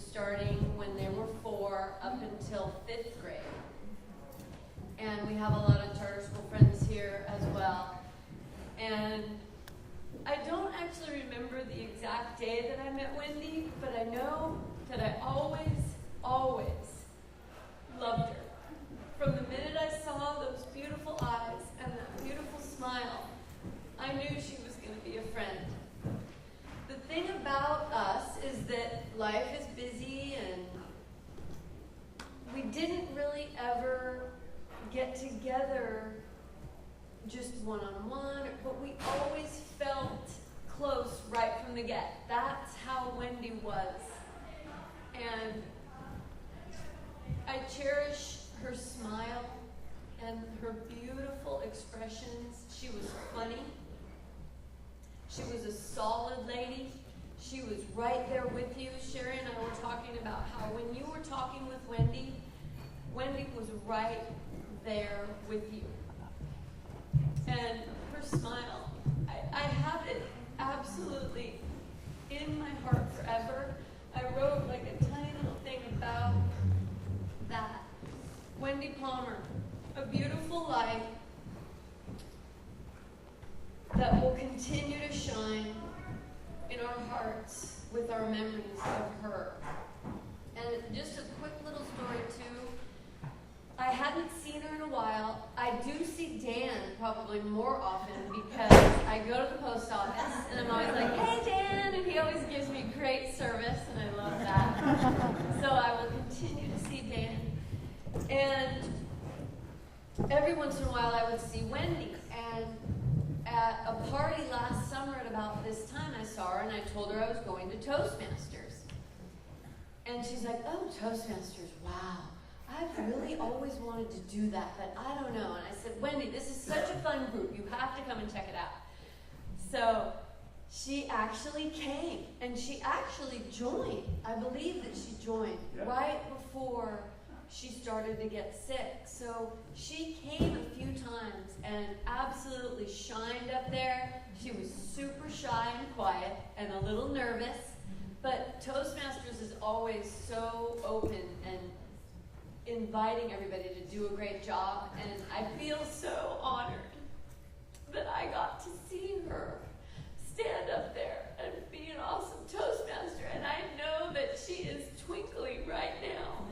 starting when they were 4 up until 5th grade. And we have a lot of charter school friends here as well. And I don't actually remember the exact day that I met Wendy, but I know that I always loved her. From the minute I saw those beautiful eyes and that beautiful smile, I knew she was going to be a friend. The thing about us is that life is busy and we didn't really ever get together just one-on-one, but we always felt close right from the get. That's how Wendy was. And I cherish her smile and her beautiful expressions. She was funny. She was a solid lady. She was right there with you. Sherry and I were talking about how when you were talking with Wendy, Wendy was right there with you. And her smile, I have it absolutely in my heart forever. I wrote like a tiny little thing about that. Wendy Palmer, a beautiful light that will continue to shine in our hearts with our memories of her. And just a quick little story too. I hadn't seen her in a while. I do see Dan probably more often because I go to the post office and I'm always like, hey Dan, and he always gives me great service and I love that. So I will continue to see Dan. And every once in a while I would see Wendy. And at a party last summer at about this time I saw her and I told her I was going to Toastmasters. And she's like, oh, Toastmasters, wow. I've really always wanted to do that, but I don't know. And I said, Wendy, this is such a fun group. You have to come and check it out. So she actually came, and she actually joined. I believe that she joined right before she started to get sick. So she came a few times and absolutely shined up there. She was super shy and quiet and a little nervous, but Toastmasters is always so open and inviting everybody to do a great job, and I feel so honored that I got to see her stand up there and be an awesome Toastmaster, and I know that she is twinkling right now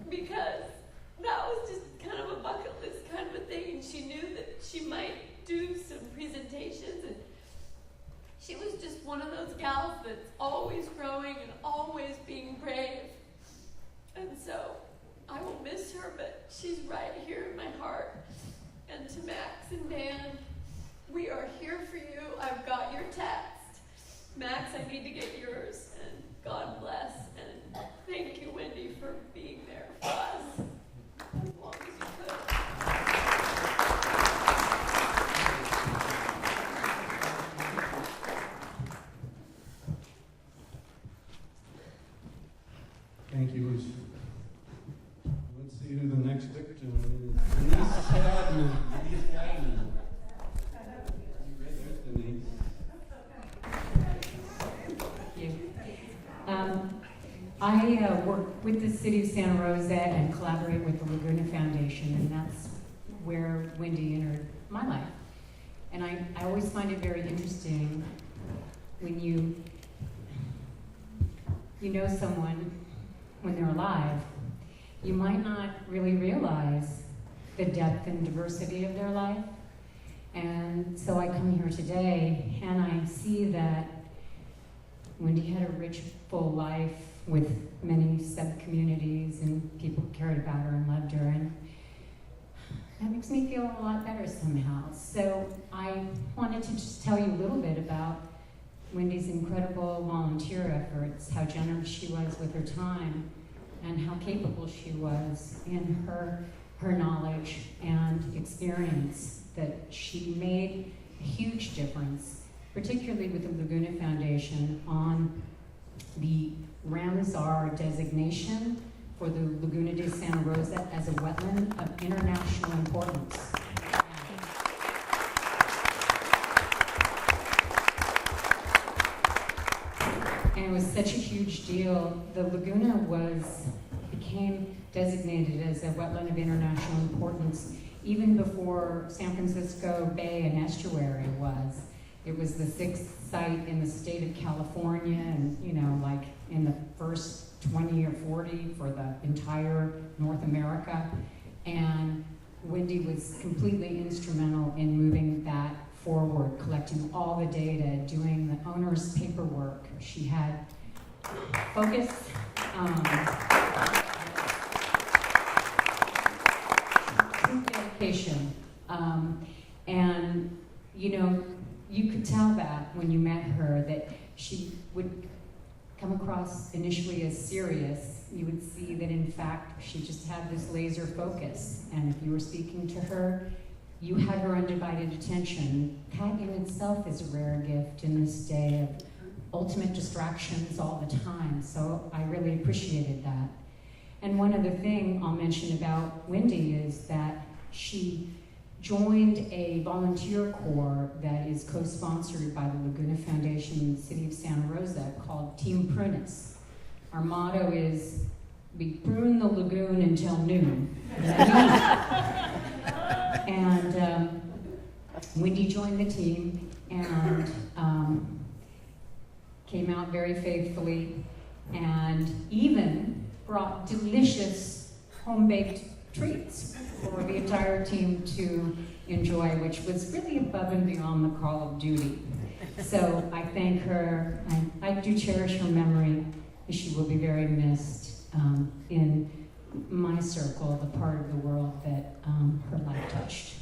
because that was just kind of a bucket list kind of a thing, and she knew that she might do some presentations, and she was just one of those gals that's always growing and always being brave. And so I will miss her, but she's right here in my heart. And to Max and Dan, we are here for you. I've got your text. Max, I need to get yours. And God bless. And thank you, Wendy, for being there for us as long as you could. Thank you, Lucy. Let's see who the next victim is. Denise Cadman. Denise Cadman. There's Denise. Thank you. I work with the City of Santa Rosa and collaborate with the Laguna Foundation, and that's where Wendy entered my life. And I always find it very interesting when you know someone when they're alive, you might not really realize the depth and diversity of their life. And so I come here today and I see that Wendy had a rich, full life with many sub-communities and people cared about her and loved her, and that makes me feel a lot better somehow. So I wanted to just tell you a little bit about Wendy's incredible volunteer efforts, how generous she was with her time, and how capable she was in her knowledge and experience, that she made a huge difference, particularly with the Laguna Foundation, on the Ramsar designation for the Laguna de Santa Rosa as a wetland of international importance. and it was such a huge deal. The Laguna became designated as a wetland of international importance even before San Francisco Bay and Estuary was. It was the 6th site in the state of California, and like in the first 20 or 40 for the entire North America. And Wendy was completely instrumental in moving that forward, collecting all the data, doing the owner's paperwork. She had focus, true dedication, and you could tell that when you met her, that she would come across initially as serious. You would see that in fact she just had this laser focus, and if you were speaking to her, you had her undivided attention. That in itself is a rare gift in this day of ultimate distractions all the time, so I really appreciated that. And one other thing I'll mention about Wendy is that she joined a volunteer corps that is co-sponsored by the Laguna Foundation in the city of Santa Rosa called Team Prunus. Our motto is, we prune the lagoon until noon. And Wendy joined the team and came out very faithfully and even brought delicious home-baked treats for the entire team to enjoy, which was really above and beyond the call of duty. So I thank her. I do cherish her memory. She will be very missed in my circle, the part of the world that her life touched.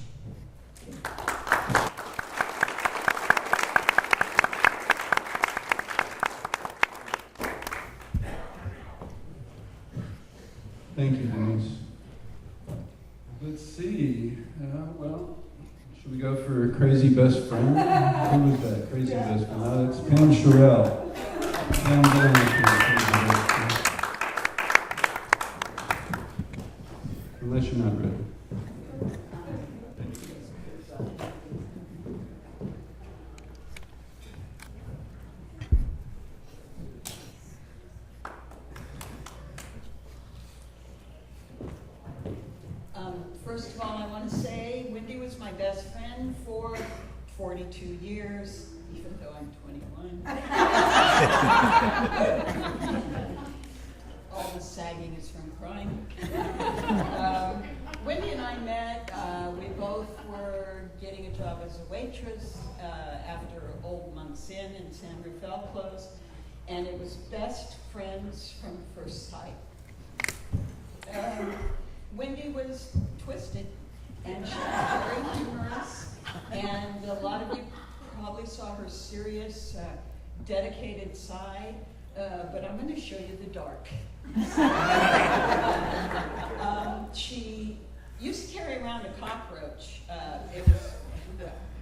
Thank you, Denise. Let's see. Well, should we go for crazy best friend? Who was that? Crazy best friend. It's Pam Sherrill. Pam Jones is crazy best friend. Unless you're not ready. First of all, I want to say Wendy was my best friend for 42 years, even though I'm 21. All the sagging is from crying. Wendy and I met, we both were getting a job as a waitress after Old Months Inn in San Rafael closed, and it was best friends from first sight. Wendy was twisted, and she was very humorous, and a lot of you probably saw her serious, dedicated side, but I'm going to show you the dark. She used to carry around a cockroach. It was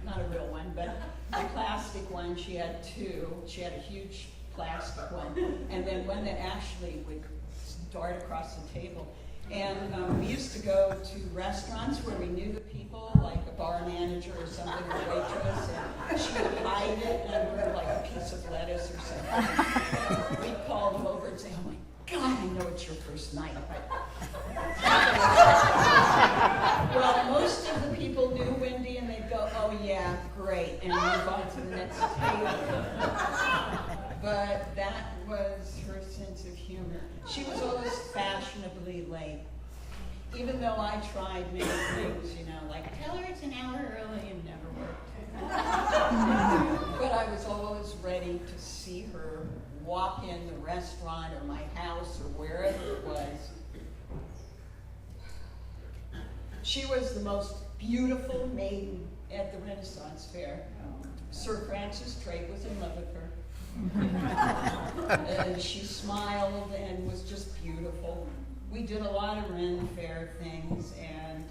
not a real one, but a plastic one. She had two. She had a huge plastic one, and then one that actually would dart across the table. And we used to go to restaurants where we knew the people, like a bar manager or something, or a waitress, and she would hide it under like a piece of lettuce or something. We'd call them over and say, oh my God, I know it's your first night. Well, most of the people knew Wendy and they'd go, oh yeah, great, and move on to the next table. But that was her sense of humor. She was always fashionably late. Even though I tried many things, like tell her it's an hour early, and never worked. But I was always ready to see her walk in the restaurant or my house or wherever it was. She was the most beautiful maiden at the Renaissance Fair. Sir Francis Drake was in love with her. And she smiled and was just beautiful. We did a lot of Ren Fair things, and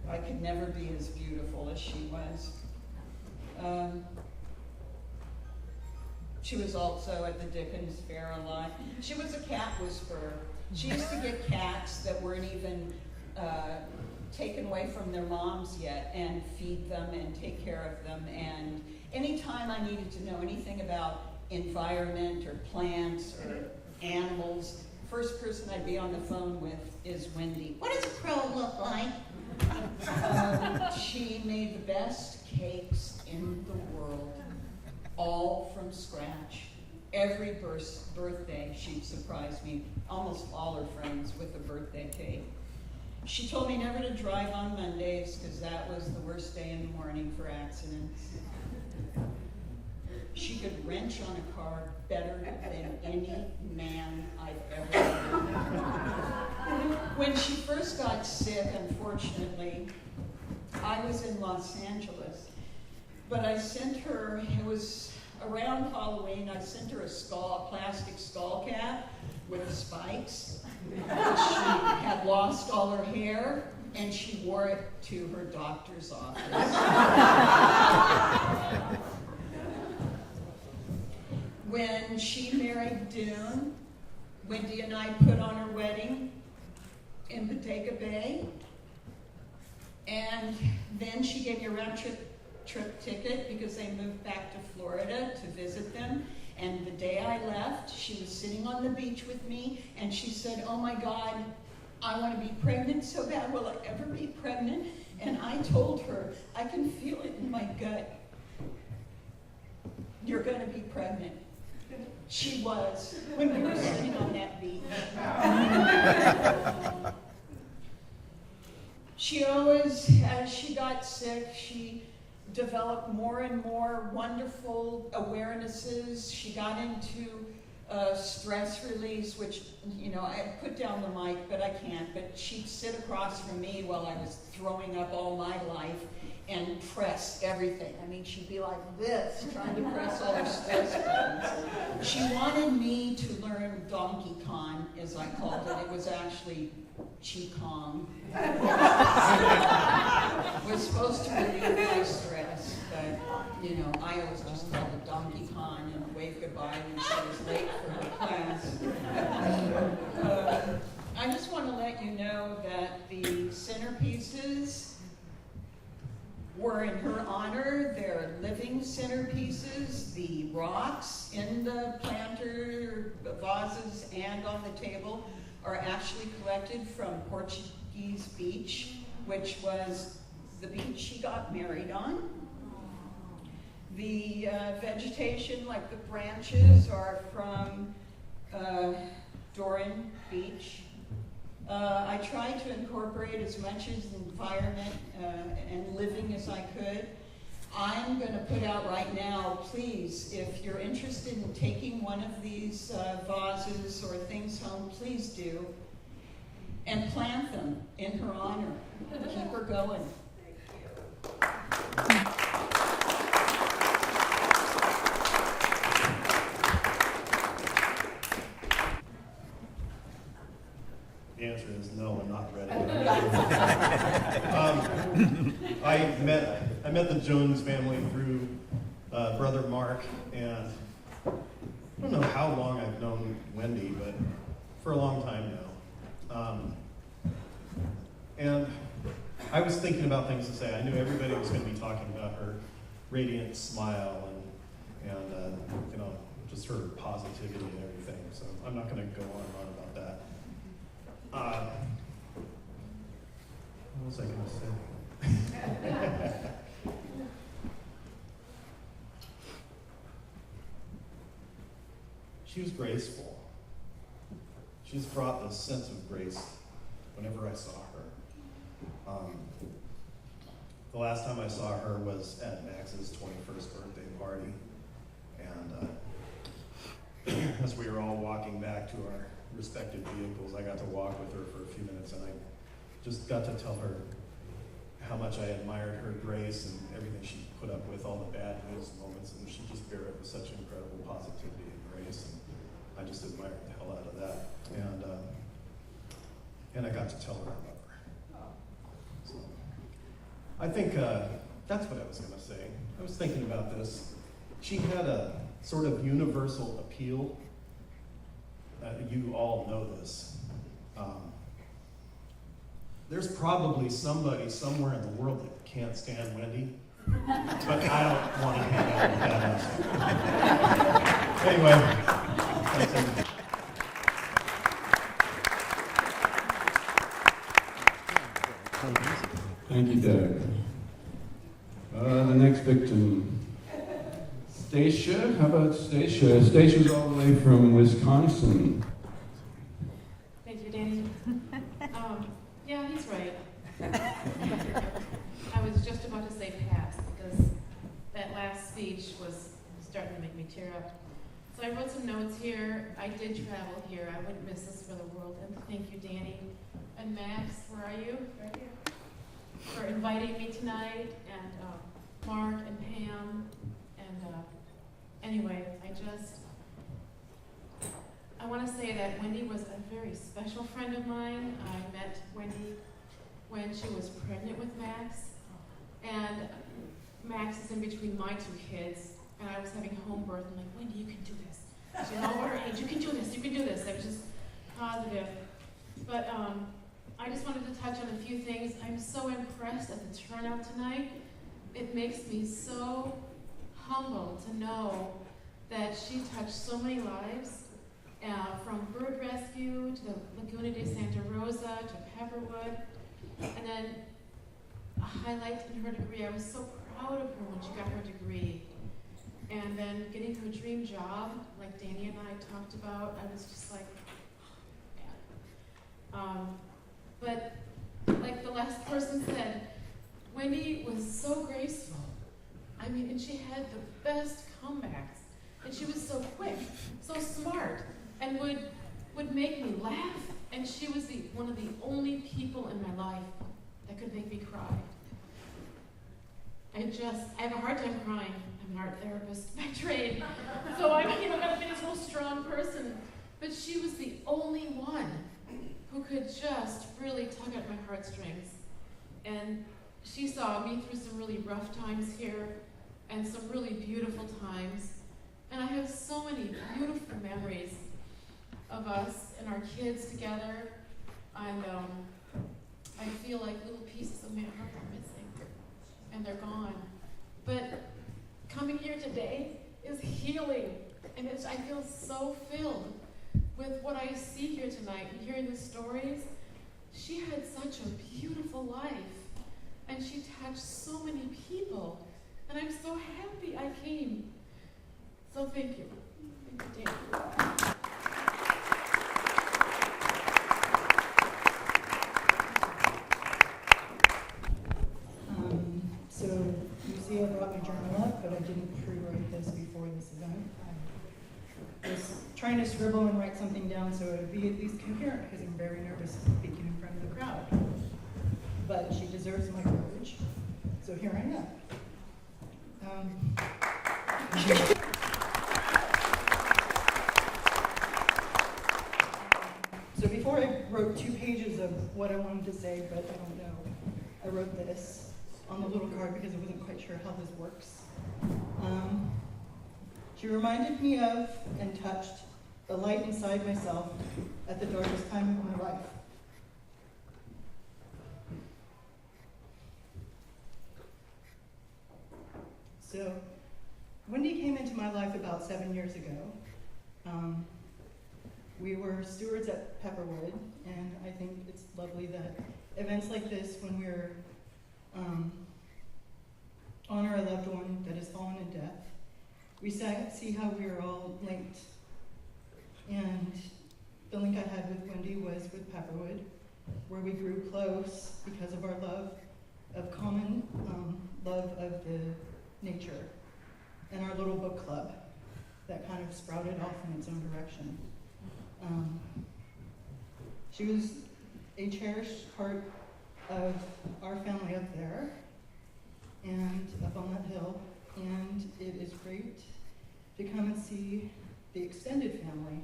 I could never be as beautiful as she was. She was also at the Dickens Fair a lot. She was a cat whisperer. She used to get cats that weren't even taken away from their moms yet and feed them and take care of them. And anytime I needed to know anything about environment or plants or animals, first person I'd be on the phone with is Wendy. What does a crow look like? She made the best cakes in the world, all from scratch. Every birthday, she'd surprise me, almost all her friends, with a birthday cake. She told me never to drive on Mondays because that was the worst day in the morning for accidents. She could wrench on a car better than any man I've ever known. When she first got sick, unfortunately, I was in Los Angeles, but I sent her, it was around Halloween, I sent her a plastic skull cap with spikes. She had lost all her hair, and she wore it to her doctor's office. When she married Dune, Wendy and I put on her wedding in Bottega Bay, and then she gave me a round trip ticket because they moved back to Florida to visit them. And the day I left, she was sitting on the beach with me, and she said, "Oh my God, I want to be pregnant so bad. Will I ever be pregnant?" And I told her, "I can feel it in my gut. You're going to be pregnant." She was, when we were sitting on that beach. She always, as she got sick, she developed more and more wonderful awarenesses. She got into stress release, which, you know, I put down the mic, but I can't. But she'd sit across from me while I was throwing up all my life and press everything. I mean, she'd be like this, trying to press all her stress buttons. She wanted me to learn Donkey Kong, as I called it. It was actually Qigong. Was supposed to relieve my stress, but, you know, I always just called it Donkey Kong and waved goodbye when she was late for her class. I just want to let you know that the centerpieces were in her honor. They're living centerpieces. The rocks in the planter vases and on the table are actually collected from Portuguese Beach, which was the beach she got married on. The vegetation, like the branches, are from Doran Beach. I tried to incorporate as much as the environment and living as I could. I'm going to put out right now, please, if you're interested in taking one of these vases or things home, please do. And plant them in her honor. Keep her going. The answer is no, I'm not ready. I met the Jones family through brother Mark, and I don't know how long I've known Wendy, but for a long time now. And I was thinking about things to say. I knew everybody was going to be talking about her radiant smile and you know, just her positivity and everything. So I'm not going to go on and on about that. What was I going to say? She was graceful. She's brought this sense of grace whenever I saw her. The last time I saw her was at Max's 21st birthday party. And as we were all walking back to our respective vehicles, I got to walk with her for a few minutes, and I just got to tell her how much I admired her grace and everything she put up with, all the bad news moments, and she just bare it with such incredible positivity and grace, and I just admired the hell out of that. And I got to tell her I love her. So I think that's what I was going to say. I was thinking about this. She had a sort of universal appeal. You all know this. There's probably somebody somewhere in the world that can't stand Wendy, But I don't want to hang out with that. Anyway, thanks, everybody. Thank you, Doug. The next victim. Stacia, how about Stacia? Stacia's all the way from Wisconsin. Thank you, Danny. Yeah, he's right. I was just about to say pass because that last speech was starting to make me tear up. So I wrote some notes here. I did travel here. I wouldn't miss this for the world. And thank you, Danny. And Max, where are you? Right here. For inviting me tonight. And Mark and Pam. And anyway, I want to say that Wendy was a very special friend of mine. I met Wendy when she was pregnant with Max. And Max is in between my two kids. And I was having home birth. I'm like, Wendy, you can do this. She's all her age. You can do this. You can do this. I was just positive. But I just wanted to touch on a few things. I'm so impressed at the turnout tonight. It makes me so humbled to know that she touched so many lives, from bird rescue to the Laguna de Santa Rosa to Pepperwood. And then a highlight in her degree, I was so proud of her when she got her degree. And then getting her dream job, like Danny and I talked about, I was just like, yeah. But like the last person said, Wendy was so graceful. I mean, and she had the best comebacks. And she was so quick, so smart, and would make me laugh. And she was one of the only people in my life that could make me cry. I have a hard time crying. I'm an art therapist by trade. So I'm gotta be this whole strong person. But she was the only one who could just really tug at my heartstrings. And she saw me through some really rough times here and some really beautiful times. And I have so many beautiful memories of us and our kids together. And I feel like little pieces of my heart are missing. And they're gone. But coming here today is healing. And I feel so filled with what I see here tonight and hearing the stories. She had such a beautiful life. And she touched so many people. And I'm so happy I came. So thank you. Thank you, Dan. So you see I brought my journal up, but I didn't pre-write this before this event. I was trying to scribble and write something down so it would be at least coherent because I'm very nervous speaking in front of the crowd. But she deserves my courage, so here I am. So before I wrote 2 pages of what I wanted to say, but I don't know, I wrote this on the little card because I wasn't quite sure how this works. She reminded me of and touched the light inside myself at the darkest time of my life. So, Wendy came into my life about 7 years ago. We were stewards at Pepperwood, and I think it's lovely that events like this, when we're honor a loved one that has fallen in death, we see how we are all linked. And the link I had with Wendy was with Pepperwood, where we grew close because of our love of common love of the nature, and our little book club that kind of sprouted off in its own direction. She was a cherished part of our family up there and up on that hill, and it is great to come and see the extended family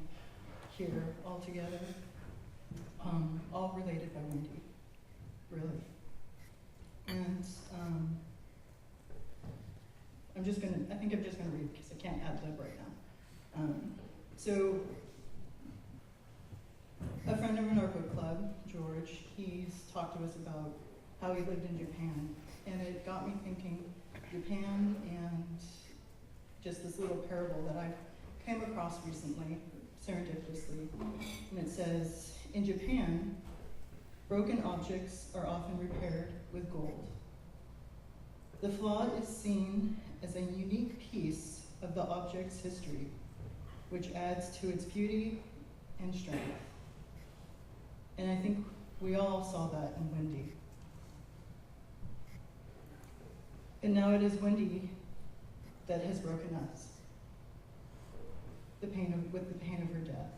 here all together, all related by Wendy, really. And I think I'm just gonna read because I can't ad lib right now. So, a friend of our book club, George, he's talked to us about how he lived in Japan, and it got me thinking Japan and just this little parable that I came across recently, serendipitously, and it says, in Japan, broken objects are often repaired with gold. The flaw is seen as a unique piece of the object's history, which adds to its beauty and strength. And I think we all saw that in Wendy. And now it is Wendy that has broken us, with the pain of her death.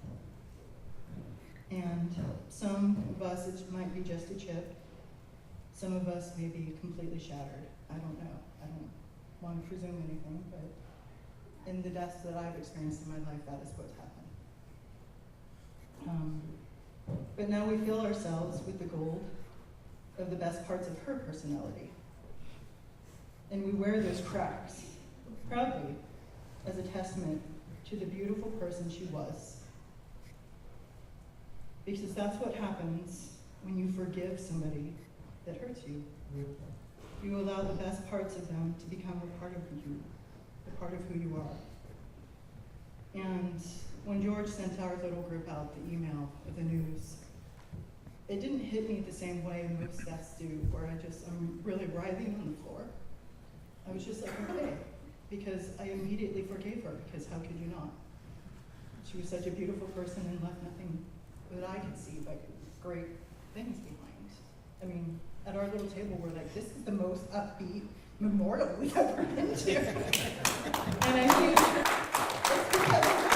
And some of us, it might be just a chip. Some of us may be completely shattered. I don't know. I don't want to presume anything, but in the deaths that I've experienced in my life, that is what's happened. But now we fill ourselves with the gold of the best parts of her personality. And we wear those cracks proudly as a testament to the beautiful person she was. Because that's what happens when you forgive somebody that hurts you. You allow the best parts of them to become a part of you, a part of who you are. And when George sent our little group out the email of the news, it didn't hit me the same way most deaths do, where I'm really writhing on the floor. I was just like, okay, because I immediately forgave her, because how could you not? She was such a beautiful person and left nothing that I could see but great things behind. I mean, at our little table, we're like, this is the most upbeat memorial we've ever been to. And I think it's because of her.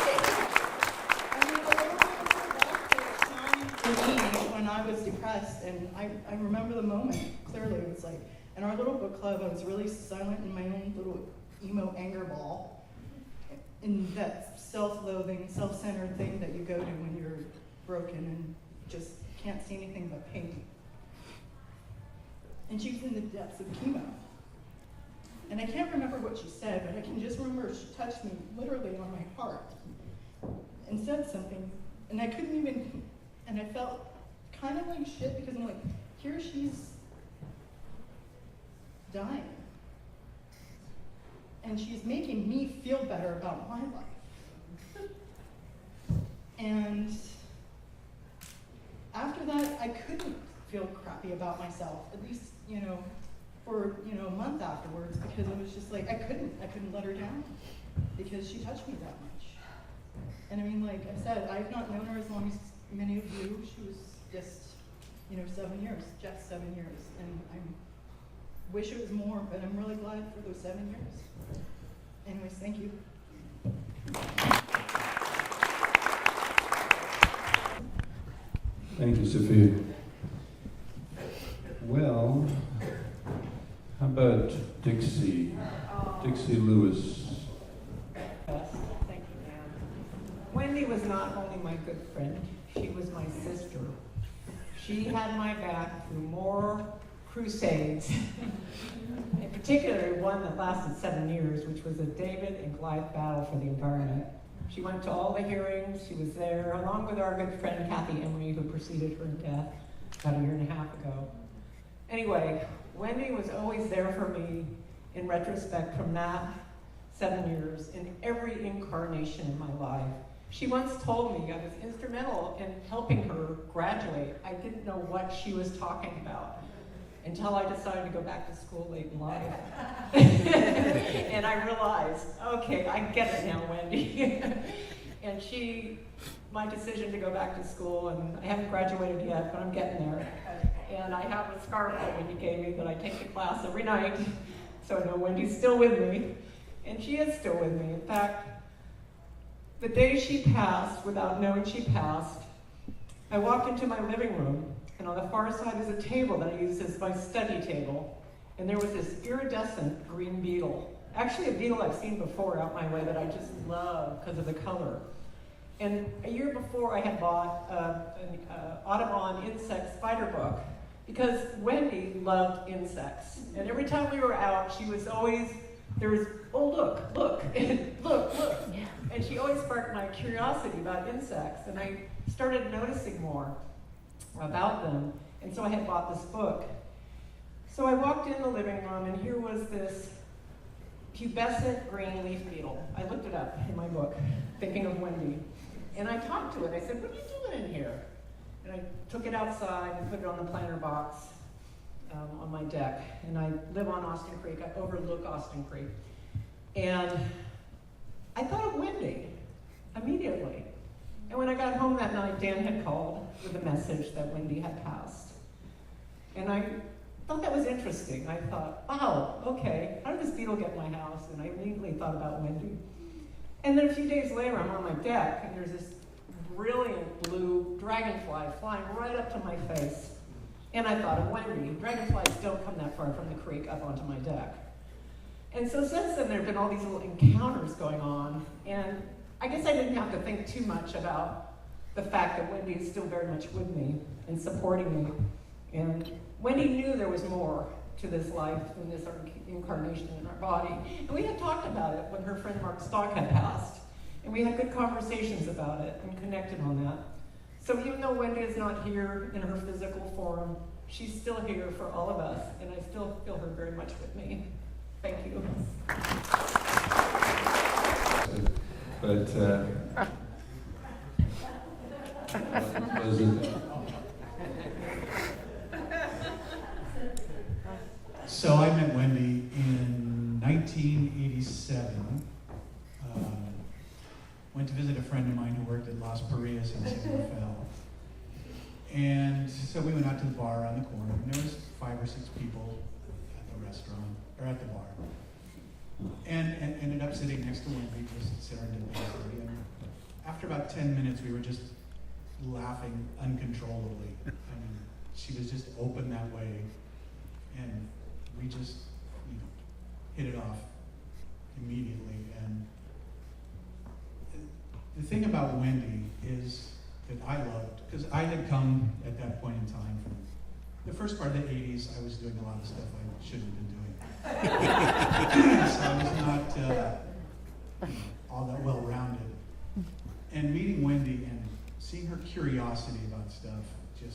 I mean, a little bit of time for me when I was depressed, and I remember the moment clearly. It was like, in our little book club, I was really silent in my own little emo anger ball, in that self-loathing, self-centered thing that you go to when you're broken and just can't see anything but pain. And she was in the depths of chemo. And I can't remember what she said, but I can just remember she touched me literally on my heart and said something. And I couldn't even, and I felt kind of like shit, because I'm like, here she's dying. And she's making me feel better about my life. And after that, I couldn't feel crappy about myself, at least, for, a month afterwards, because it was just like, I couldn't let her down, because she touched me that much. And I mean, like I said, I've not known her as long as many of you. She was just, 7 years, just 7 years. And I wish it was more, but I'm really glad for those 7 years. Anyways, thank you. Thank you, Sophia. Well, how about Dixie? Dixie Lewis. Thank you, ma'am. Wendy was not only my good friend, she was my sister. She had my back through more crusades, in particular one that lasted 7 years, which was a David and Goliath battle for the environment. She went to all the hearings, she was there, along with our good friend Kathy Emery, who preceded her death about 1.5 years ago. Anyway, Wendy was always there for me, in retrospect, from that 7 years, in every incarnation in my life. She once told me I was instrumental in helping her graduate. I didn't know what she was talking about until I decided to go back to school late in life. And I realized, okay, I get it now, Wendy. And my decision to go back to school, and I haven't graduated yet, but I'm getting there. And I have a scarf that Wendy gave me that I take to class every night, so I know Wendy's still with me. And she is still with me. In fact, the day she passed, without knowing she passed, I walked into my living room, and on the far side is a table that I use as my study table. And there was this iridescent green beetle. Actually, a beetle I've seen before out my way that I just love because of the color. And a year before, I had bought an Audubon insect spider book, because Wendy loved insects. And every time we were out, she was always, oh, look, look, look. Yeah. And she always sparked my curiosity about insects. And I started noticing more about them. And so I had bought this book. So I walked in the living room, and here was this pubescent green leaf beetle. I looked it up in my book, thinking of Wendy. And I talked to it. I said, what are you doing in here? And I took it outside and put it on the planter box on my deck. And I live on Austin Creek. I overlook Austin Creek. And I thought of Wendy immediately. And when I got home that night, Dan had called with a message that Wendy had passed. And I thought that was interesting. I thought, wow, okay, how did this beetle get in my house? And I immediately thought about Wendy. And then a few days later, I'm on my deck, and there's this brilliant blue dragonfly flying right up to my face. And I thought of Wendy. Dragonflies don't come that far from the creek up onto my deck. And so since then, there have been all these little encounters going on, and I guess I didn't have to think too much about the fact that Wendy is still very much with me and supporting me. And Wendy knew there was more to this life than this incarnation in our body. And we had talked about it when her friend Mark Stock had passed. And we had good conversations about it and connected on that. So even though Wendy is not here in her physical form, she's still here for all of us. And I still feel her very much with me. Thank you. But was it? So I met Wendy in 1987. Went to visit a friend of mine who worked at Las Parias in San Rafael. And so we went out to the bar on the corner, and there was 5 or 6 people at the restaurant, or at the bar. And ended up sitting next to Wendy, just serendipitously. And after about 10 minutes, we were just laughing uncontrollably. I mean, she was just open that way, and we just, hit it off immediately. And the thing about Wendy is that I loved, because I had come at that point in time from the first part of the 80s. I was doing a lot of stuff I shouldn't have been doing. So I was not all that well-rounded. And meeting Wendy and seeing her curiosity about stuff, it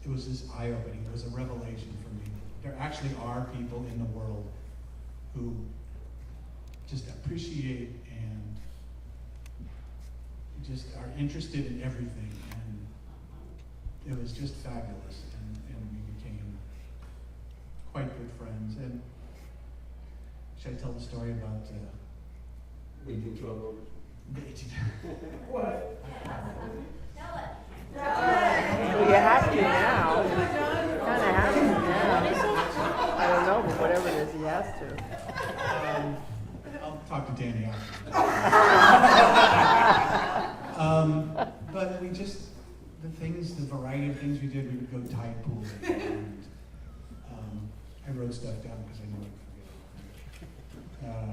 was just eye-opening. It was a revelation for me. There actually are people in the world who just appreciate and just are interested in everything. And it was just fabulous. And we became quite good friends. And should I tell the story about 1812 over? the 18? What? Well, you have to now. You kind of have to now. I don't know, but whatever it is, he has to. I'll talk to Danny after. But we just, the variety of things we did, we would go tide pooling. And I wrote stuff down because I knew I'd forget.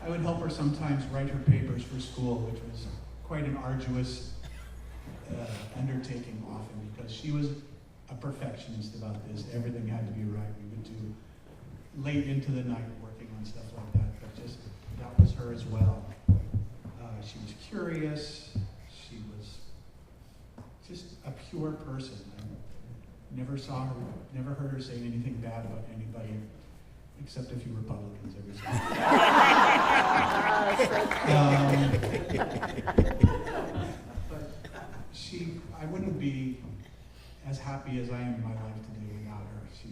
I would help her sometimes write her papers for school, which was quite an arduous undertaking often, because she was a perfectionist about this. Everything had to be right. We would do late into the night working on stuff like that, but just that was her as well. She was curious. She was just a pure person. I never saw her, never heard her say anything bad about anybody, except a few Republicans every so But I wouldn't be as happy as I am in my life today without her. She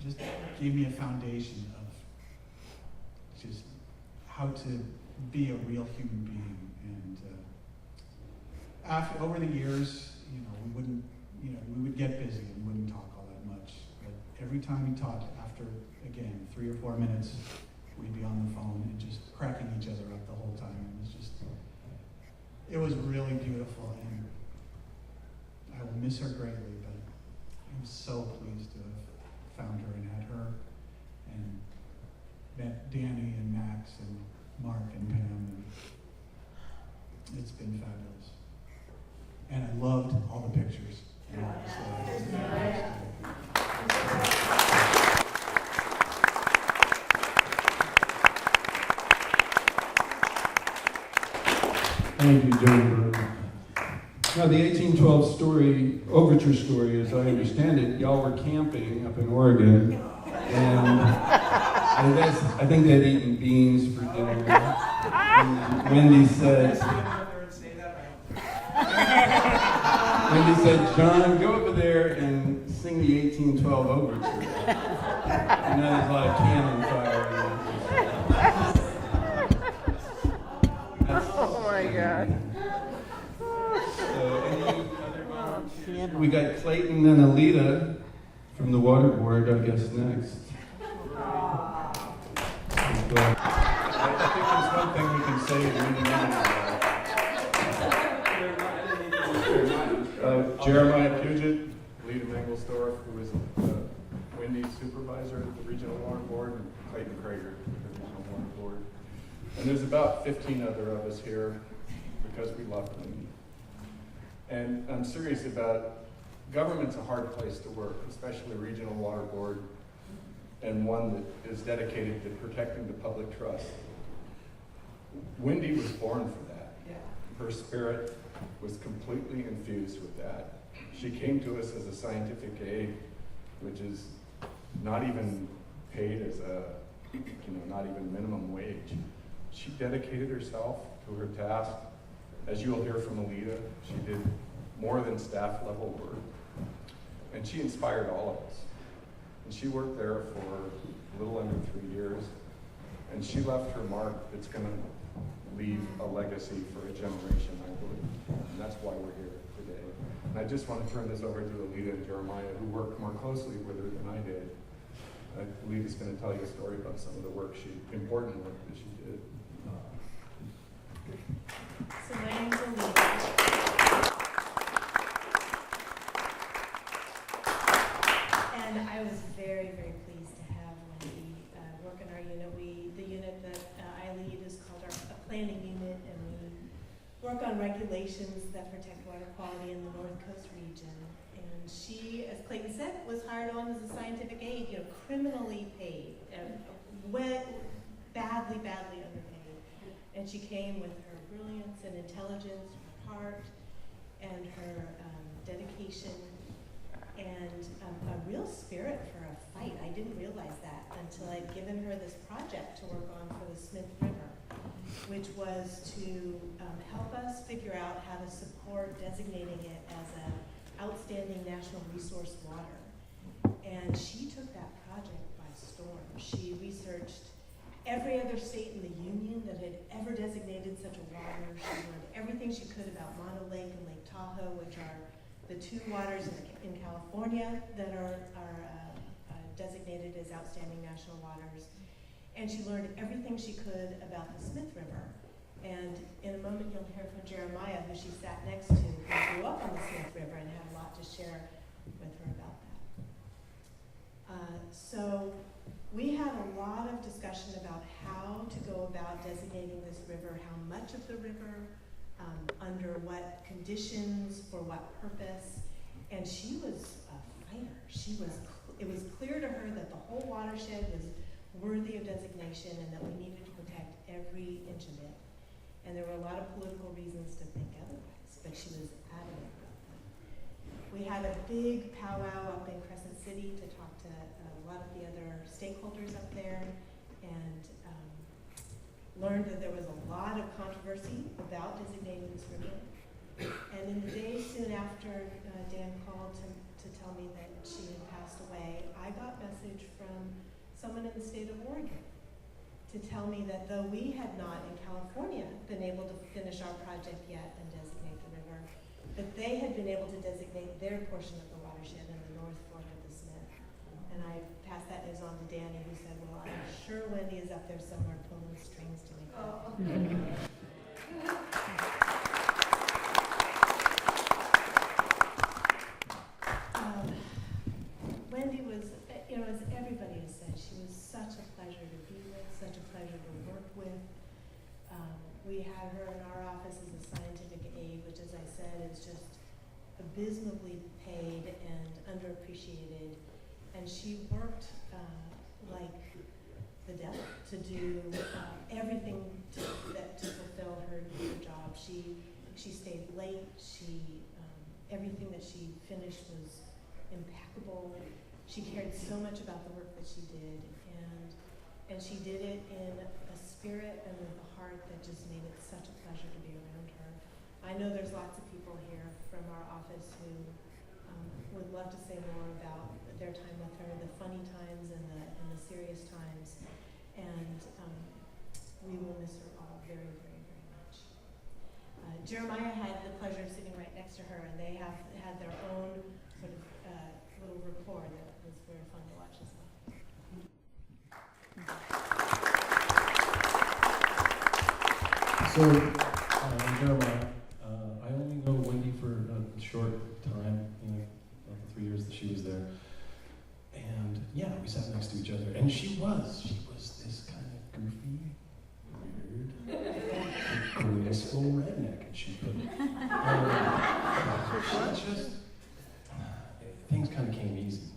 just gave me a foundation of just how to be a real human being. And over the years, we would get busy and wouldn't talk all that much. But every time we talked, after, again, 3 or 4 minutes, we'd be on the phone and just cracking each other up the whole time. It was really beautiful, and I will miss her greatly, but I'm so pleased to have found her and had her, and met Danny and Max and Mark and Pam, and it's been fabulous. And I loved all the pictures. Thank you, Jennifer. Now, the 1812 overture story, as I understand it, y'all were camping up in Oregon, And I think they'd eaten beans for dinner. And Wendy said, John, go over there and sing the 1812 overture. And there's a lot of cannon fire. Oh my God. So, any other volunteers? We got Clayton and Alita from the water board, I guess, next. I think there's one thing we can say to Jeremiah Puget, Lita Mangelsdorf, who is Wendy's supervisor at the Regional Water Board, and Clayton Krager, the Regional Water Board. And there's about 15 other of us here because we love Wendy. And I'm serious about government's a hard place to work, especially Regional Water Board, and one that is dedicated to protecting the public trust. Wendy was born for that. Her spirit was completely infused with that. She came to us as a scientific aide, which is not even paid as not even minimum wage. She dedicated herself to her task. As you'll hear from Alita, she did more than staff level work. And she inspired all of us. And she worked there for a little under 3 years. And she left her mark that's going to leave a legacy for a generation, I believe. And that's why we're here today. And I just want to turn this over to Alita and Jeremiah, who worked more closely with her than I did. Alita's going to tell you a story about some of the important work that she did. So my name's Alita. And I was very, very pleased to have Wendy work in our unit. The unit that I lead is called a planning unit, and we work on regulations that protect water quality in the North Coast region. And she, as Clayton said, was hired on as a scientific aide, criminally paid, badly underpaid. And she came with her brilliance and intelligence, her heart, and her dedication, and a real spirit for a fight. I didn't realize that until I'd given her this project to work on for the Smith River, which was to help us figure out how to support designating it as an outstanding national resource water. And she took that project by storm. She researched every other state in the union that had ever designated such a water. She learned everything she could about Mono Lake and Lake Tahoe, which are the two waters in California that are designated as outstanding national waters. And she learned everything she could about the Smith River. And in a moment you'll hear from Jeremiah, who she sat next to, who grew up on the Smith River and had a lot to share with her about that. So we had a lot of discussion about how to go about designating this river, how much of the river, under what conditions, for what purpose, and she was a fighter. It was clear to her that the whole watershed was worthy of designation and that we needed to protect every inch of it. And there were a lot of political reasons to think otherwise, but she was adamant about that. We had a big powwow up in Crescent City to talk to a lot of the other stakeholders up there, and learned that there was a lot of controversy about designating this river. And in the days soon after Dan called to tell me that she had passed away, I got a message from someone in the state of Oregon to tell me that though we had not in California been able to finish our project yet and designate the river, that they had been able to designate their portion of the watershed in the North Fork of the Smith. And I passed that news on to Danny, who said, well, I'm sure Wendy is up there somewhere pulling the strings to make that happen. Wendy was, as everybody has said, she was such a pleasure to be with, such a pleasure to work with. We had her in our office as a scientific aide, which, as I said, is just abysmally paid and underappreciated. And she worked like the devil to do everything to fulfill her job. She stayed late. Everything that she finished was impeccable. she cared so much about the work that she did, and she did it in a spirit and with a heart that just made it such a pleasure to be around her. I know there's lots of people here from our office who would love to say more about their time with her, the funny times and the serious times, and we will miss her all very, very, very much. Jeremiah had the pleasure of sitting right next to her, and they have had their own sort of little rapport that was very fun to watch as well. So, Jeremiah, I only know Wendy for a short time, about the 3 years that she was there. And yeah, we sat next to each other, and she was this kind of goofy, weird, graceful redneck, and she put it. Things kind of came easy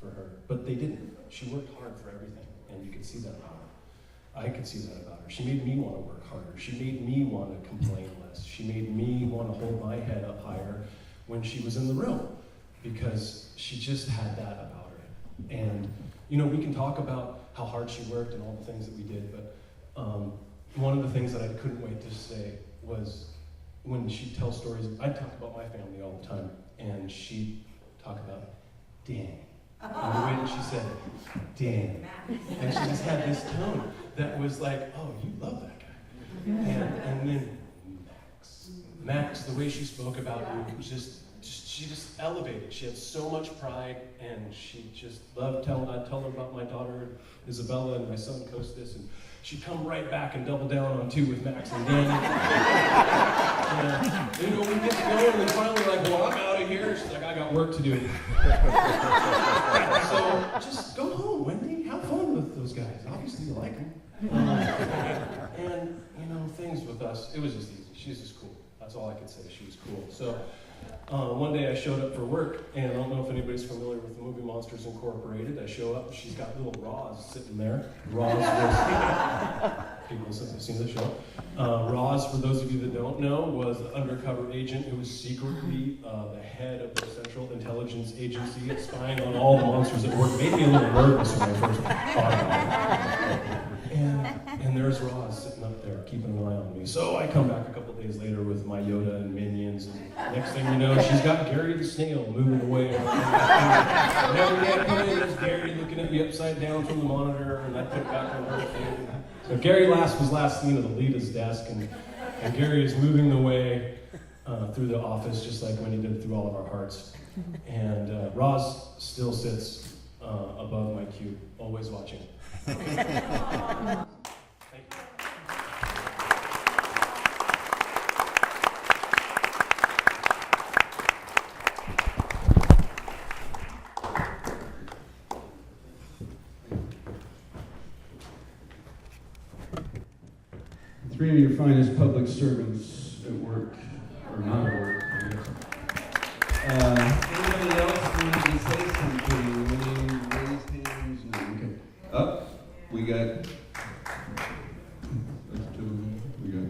for her, but they didn't. She worked hard for everything, and you could see that about her. I could see that about her. She made me want to work harder. She made me want to complain less. She made me want to hold my head up higher when she was in the room, because she just had that about her. And, we can talk about how hard she worked and all the things that we did, but one of the things that I couldn't wait to say was when she'd tell stories. I'd talk about my family all the time, and she'd talk about, dang. And the way that she said, dang. And she just had this tone that was like, oh, you love that guy. And then Max, the way she spoke about you, she just elevated. She had so much pride, and she just loved I'd tell her about my daughter Isabella and my son Costas, and she'd come right back and double down on two with Max and Danny. And, we get going, and finally well, I'm out of here. She's like, I got work to do. So just go home, Wendy. Have fun with those guys. Obviously you like them. And, things with us, it was just easy. She's just cool. That's all I could say. She was cool. So one day I showed up for work, and I don't know if anybody's familiar with the movie Monsters Incorporated. I show up, she's got little Roz sitting there. Roz was, people since have seen the show. Roz, for those of you that don't know, was an undercover agent who was secretly the head of the Central Intelligence Agency, spying on all the monsters at work. Made me a little nervous when I first thought about it. And there's Roz sitting up there, keeping an eye on me. So I come back a couple days later with my Yoda and minions, and next thing you know, she's got Gary the snail moving away. Never yet come in, there's Gary looking at me upside down from the monitor, and I put it back on her thing. So Gary was last seen at Alita's desk, and Gary is moving the way through the office, just like when he did through all of our hearts. And Roz still sits above my cube, always watching. Thank you. 3 of your finest public servants at work, or not at work, I guess. Anybody else want to say something? Any raised hands? No, okay. Up, we got, let's do, we got.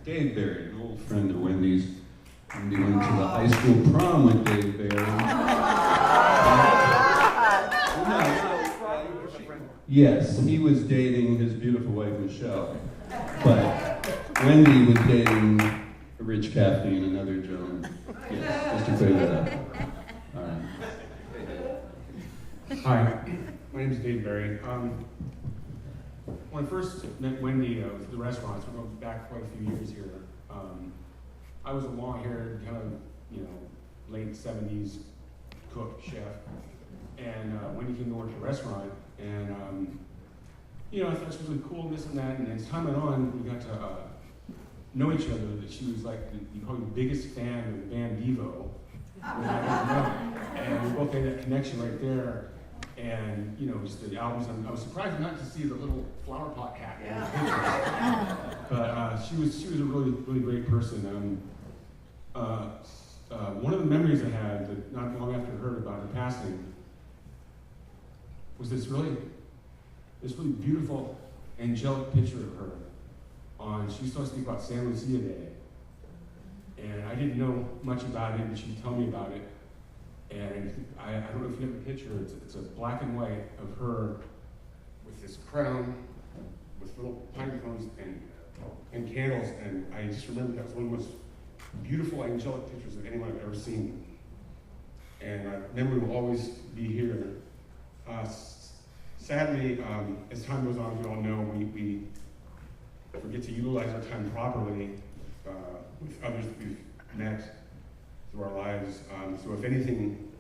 Dave Berry, an old friend of Wendy's. Wendy went to the high school prom with Dave Berry. Yes, he was dating his beautiful wife, Michelle. But Wendy was dating Rich Caffey and another Joan. Yes, just to clear that up. All right. Hi, my name is Dave Berry. When I first met Wendy at the restaurants, we're going back quite a few years here. I was a long-haired, kind of, late 70s cook, chef. And Wendy came to work at the restaurant, and, I thought it was really cool, and this and that. And as time went on, we got to know each other, that she was like probably the biggest fan of the band Devo. And we both had that connection right there. And, just the albums. I was surprised not to see the little flower pot hat. Yeah. But she was a really, really great person. One of the memories I had, that not long after I heard about her passing, was this really beautiful angelic picture of her she was supposed to speak about San Lucia Day. And I didn't know much about it, and she'd tell me about it. And I don't know if you have a picture, it's a black and white of her with this crown, with little pine cones and candles, and I just remember that was one of the most beautiful angelic pictures of anyone I've ever seen. And memory will always be here. Sadly, as time goes on, we all know we forget to utilize our time properly with others that we've met through our lives. So if anything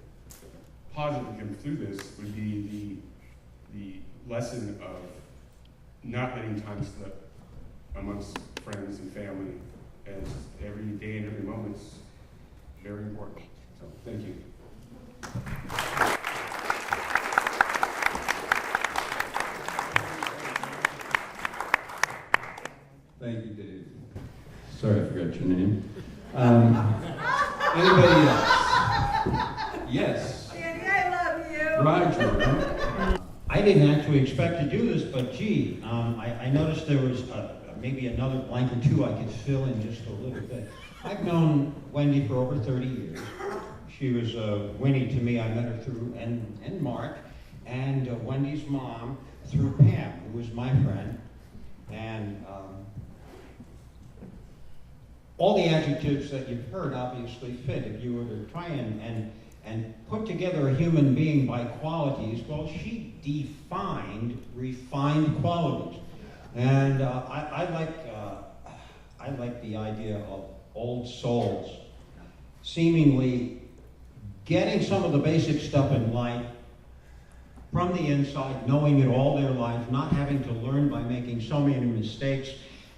positive comes through this would be the lesson of not letting time slip amongst friends and family, as every day and every moment's very important. So thank you. Thank you, Dave. Sorry, I forgot your name. Anybody else? Yes. Danny, I love you. Roger. I didn't actually expect to do this, but gee, I noticed there was maybe another blank or two I could fill in just a little bit. I've known Wendy for over 30 years. She was Winnie to me. I met her through and Mark, and Wendy's mom through Pam, who was my friend. And all the adjectives that you've heard obviously fit. If you were to try and put together a human being by qualities, well, she defined refined qualities. And I like the idea of old souls seemingly getting some of the basic stuff in life from the inside, knowing it all their lives, not having to learn by making so many mistakes,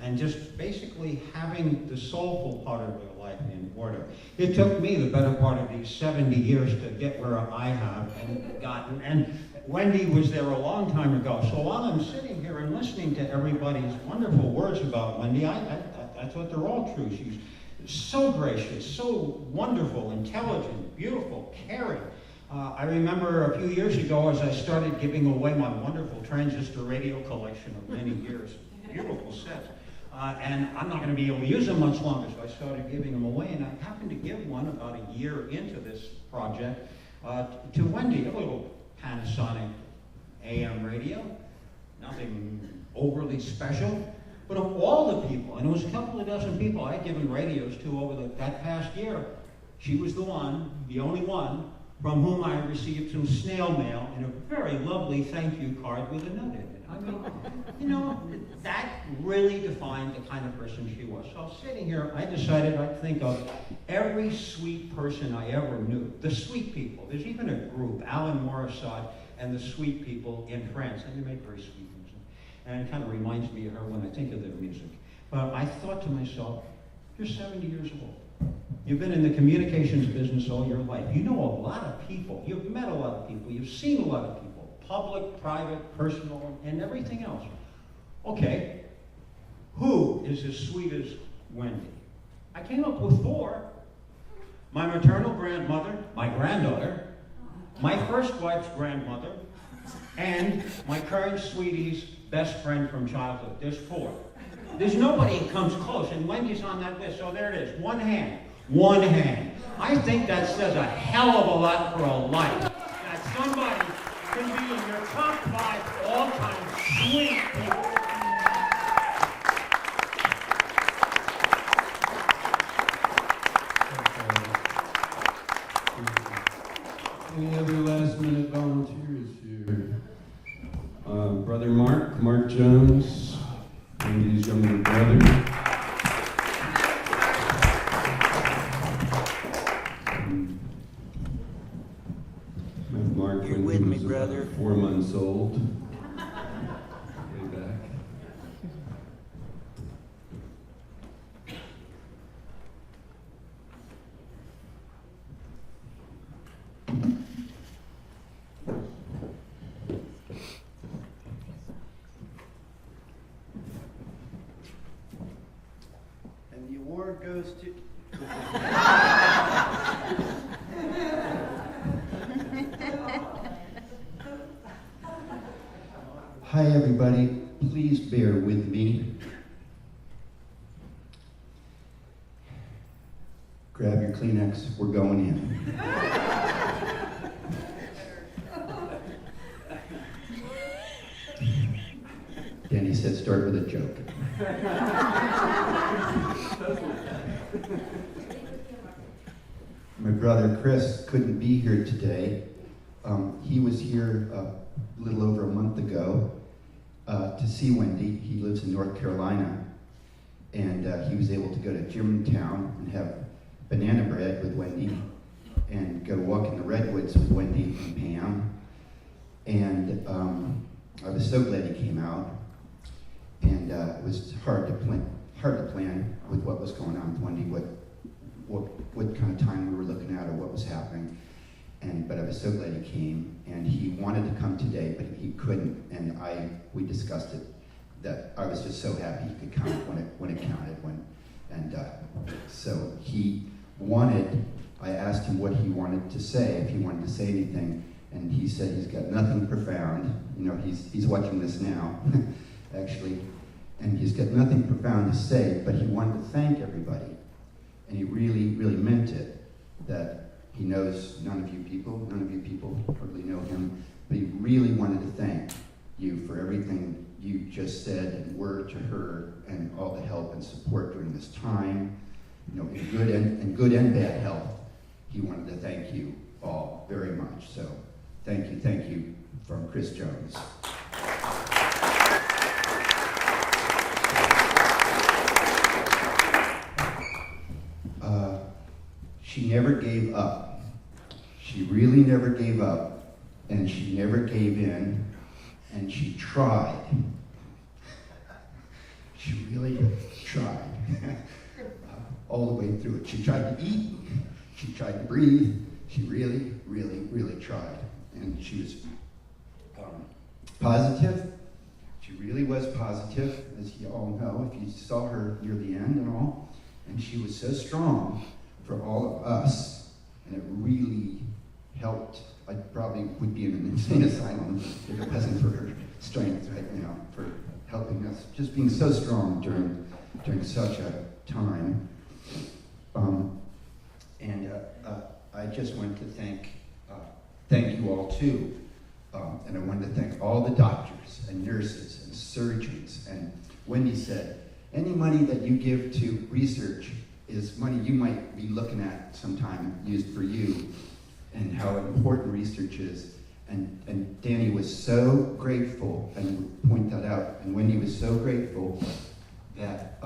and just basically having the soulful part of their life in order. It took me the better part of these 70 years to get where I have and gotten, and Wendy was there a long time ago. So while I'm sitting here and listening to everybody's wonderful words about Wendy, I thought they're all true. She's so gracious, so wonderful, intelligent, beautiful, caring. I remember a few years ago as I started giving away my wonderful transistor radio collection of many years, beautiful set. And I'm not going to be able to use them much longer, so I started giving them away. And I happened to give one about a year into this project to Wendy, a little Panasonic AM radio, nothing overly special. But of all the people, and it was a couple of dozen people I had given radios to over that past year, she was the one, the only one, from whom I received some snail mail and a very lovely thank you card with a note in it. I mean, you know, that really defined the kind of person she was. So sitting here, I decided I'd think of every sweet person I ever knew. The sweet people. There's even a group, Alan Morissette and the Sweet People in France, and they make very sweet music. And it kind of reminds me of her when I think of their music. But I thought to myself, you're 70 years old. You've been in the communications business all your life. You know a lot of people. You've met a lot of people. You've seen a lot of people. Public, private, personal, and everything else. Okay, who is as sweet as Wendy? I came up with 4. My maternal grandmother, my granddaughter, my first wife's grandmother, and my current sweetie's best friend from childhood. There's 4. There's nobody who comes close, and Wendy's on that list, so there it is. One hand. One hand. I think that says a hell of a lot for a life. That somebody can be in your top 5 all-time sweet people. Any other last-minute volunteers here? Brother Mark Jones, Wendy's younger brother. Mark, you're with me, brother. 4 months old. Way back. And the award goes to... Hi, everybody. please bear with me. Grab your Kleenex, we're going in. Danny said, start with a joke. My brother Chris couldn't be here today. He was here a little over a month ago to see Wendy. He lives in North Carolina, and he was able to go to Germantown and have banana bread with Wendy and go walk in the redwoods with Wendy and Pam. And I was so glad he came out. And it was hard to plan with what was going on with Wendy, what kind of time we were looking at or what was happening. But I was so glad he came, and he wanted to come today, but he couldn't. And we discussed it, that I was just so happy he could come when it counted. So he wanted. I asked him what he wanted to say, if he wanted to say anything, and he said he's got nothing profound. You know, he's watching this now, actually, and he's got nothing profound to say, but he wanted to thank everybody, and he really, really meant it. That he knows none of you people hardly know him, but he really wanted to thank you for everything you just said and were to her, and all the help and support during this time, you know, in good and bad health. He wanted to thank you all very much. So thank you from Chris Jones. She never gave up. She really never gave up, and she never gave in, and she tried. She really tried all the way through it. She tried to eat, she tried to breathe, she really, really, really tried. And she was positive. She really was positive, as you all know, if you saw her near the end and all. And she was so strong for all of us, and it really helped. I probably would be in an insane asylum if it wasn't for her strength right now, for helping us, just being so strong during such a time. I just wanted to thank you all too, and I wanted to thank all the doctors and nurses and surgeons. And Wendy said, any money that you give to research is money you might be looking at sometime used for you, and how important research is. And Danny was so grateful, and would point that out, and Wendy was so grateful that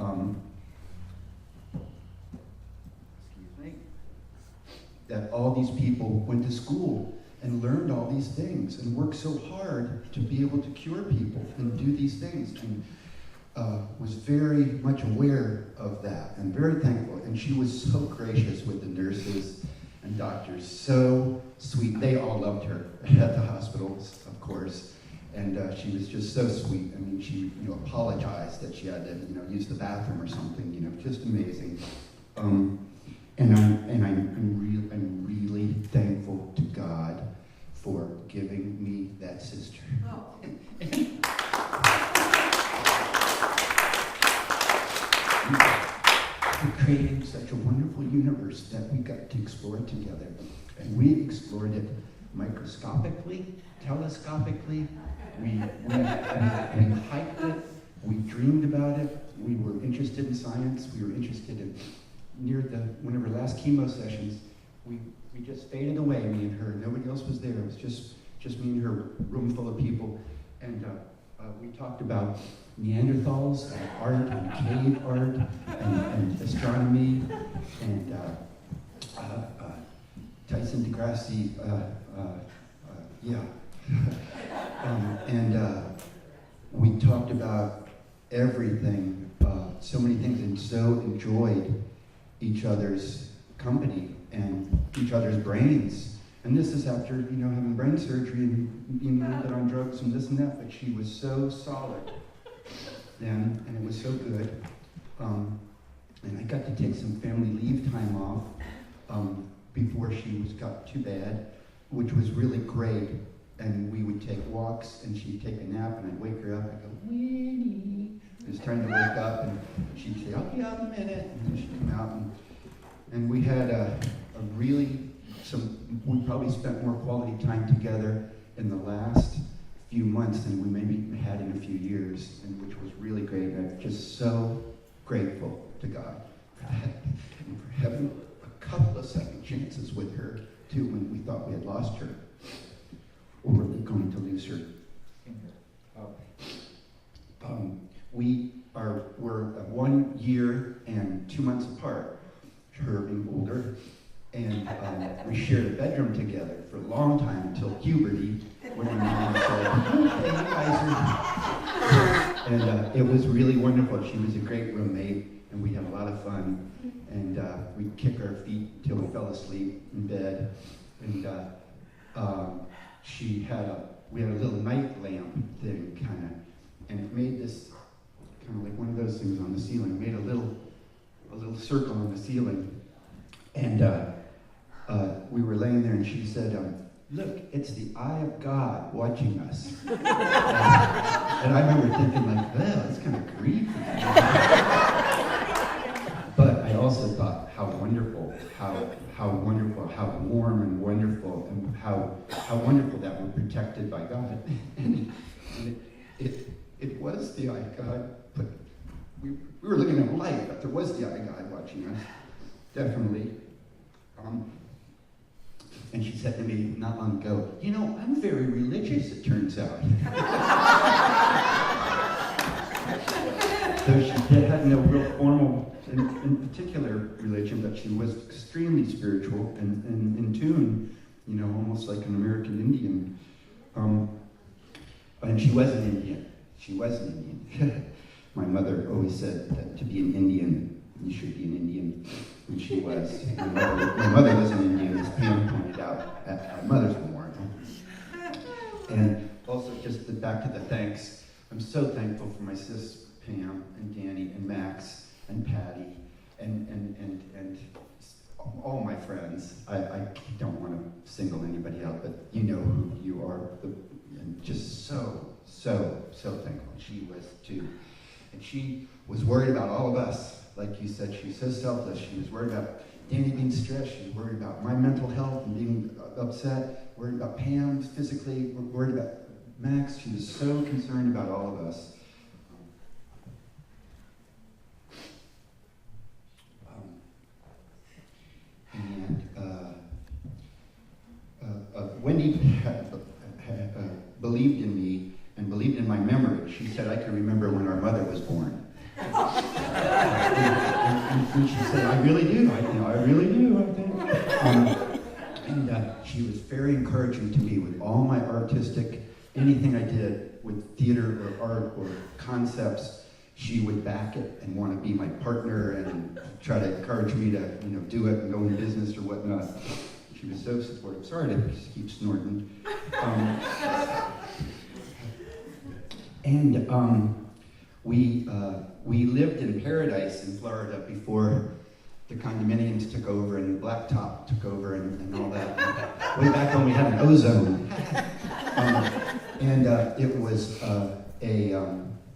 that all these people went to school and learned all these things and worked so hard to be able to cure people and do these things, and was very much aware of that and very thankful. And she was so gracious with the nurses and doctors, so sweet. They all loved her at the hospitals, of course, and she was just so sweet. I mean, she apologized that she had to use the bathroom or something. Just amazing. I'm really thankful to God for giving me that sister. Oh. For creating such a wonderful universe that we got to explore together. And we explored it microscopically, telescopically. We hiked it. We dreamed about it. We were interested in science. We were interested in one of her last chemo sessions. We just faded away, me and her. Nobody else was there. It was just me and her, room full of people. And we talked about Neanderthals and art and cave art and astronomy and Tyson DeGrassi, we talked about everything, so many things, and so enjoyed each other's company and each other's brains. And this is after, having brain surgery and being a little bit on drugs and this and that, but she was so solid then, and it was so good. And I got to take some family leave time off before she got too bad, which was really great. and we would take walks, and she'd take a nap, and I'd wake her up, I'd go, Winnie. It was time to wake up, and she'd say, I'll be out in a minute, and then she'd come out, and we had we probably spent more quality time together in the last few months than we maybe had in a few years, and which was really great. I'm just so grateful to God for that, and for having a couple of second chances with her, too, when we thought we had lost her, or were going to lose her. We're 1 year and 2 months apart, her being older, and we shared a bedroom together for a long time until puberty, when my mom said, okay, you guys are... And it was really wonderful. She was a great roommate, and we had a lot of fun, and we'd kick our feet until we fell asleep in bed, and we had a little night lamp thing, kind of, and it made this, kind of like one of those things on the ceiling. It made a little circle on the ceiling, and we were laying there, and she said, look, it's the eye of God watching us. And I remember thinking, like, well, it's kind of creepy. But I also thought, how wonderful, how wonderful, how warm and wonderful, and how wonderful that we're protected by God. And it was the eye of God, but we were looking at light, but there was the eye of God watching us, definitely. And she said to me not long ago, you know, I'm very religious, it turns out. So she had no real formal, in particular, religion, but she was extremely spiritual and in tune, you know, almost like an American Indian. And she was an Indian. She was an Indian. My mother always said that to be an Indian, you should be an Indian. And she was. My mother was an Indian, as Pam pointed out, at my mother's memorial. And also, just back to the thanks, I'm so thankful for my sis Pam and Danny and Max and Patty and all my friends. I don't want to single anybody out, but you know who you are. And just so thankful. She was too. And she was worried about all of us. Like you said, she was so selfless. She was worried about Danny being stressed. She was worried about my mental health and being upset. Worried about Pam physically. Worried about Max. She was so concerned about all of us. Wendy believed in me and believed in my memory. She said I could remember when our mother was born. And she said, I really do. I really do, I think. And she was very encouraging to me with all my artistic, anything I did with theater or art or concepts. She would back it and want to be my partner and try to encourage me to, do it and go into business or whatnot. She was so supportive. Sorry to just keep snorting. We lived in Paradise in Florida before the condominiums took over and the blacktop took over and all that. Way back when we had an ozone.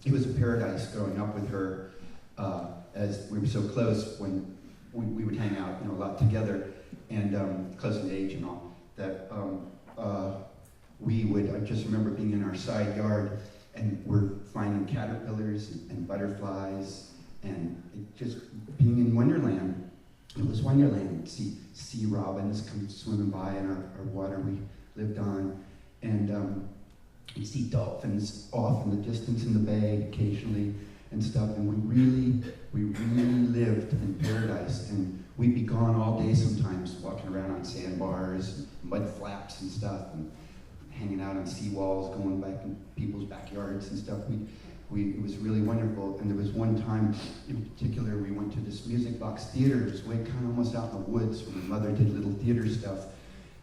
It was a paradise growing up with her, as we were so close when we would hang out, a lot together, and close in age and all, that I just remember being in our side yard and we're finding caterpillars and butterflies and just being in Wonderland. It was Wonderland. See sea robins come swimming by in our water we lived on, and you see dolphins off in the distance in the bay occasionally and stuff, and we really lived in paradise, and we'd be gone all day sometimes, walking around on sandbars, mud flaps and stuff, and hanging out on seawalls, going back in people's backyards and stuff. It was really wonderful. And there was one time in particular we went to this music box theater. It was way kind of almost out in the woods where my mother did little theater stuff,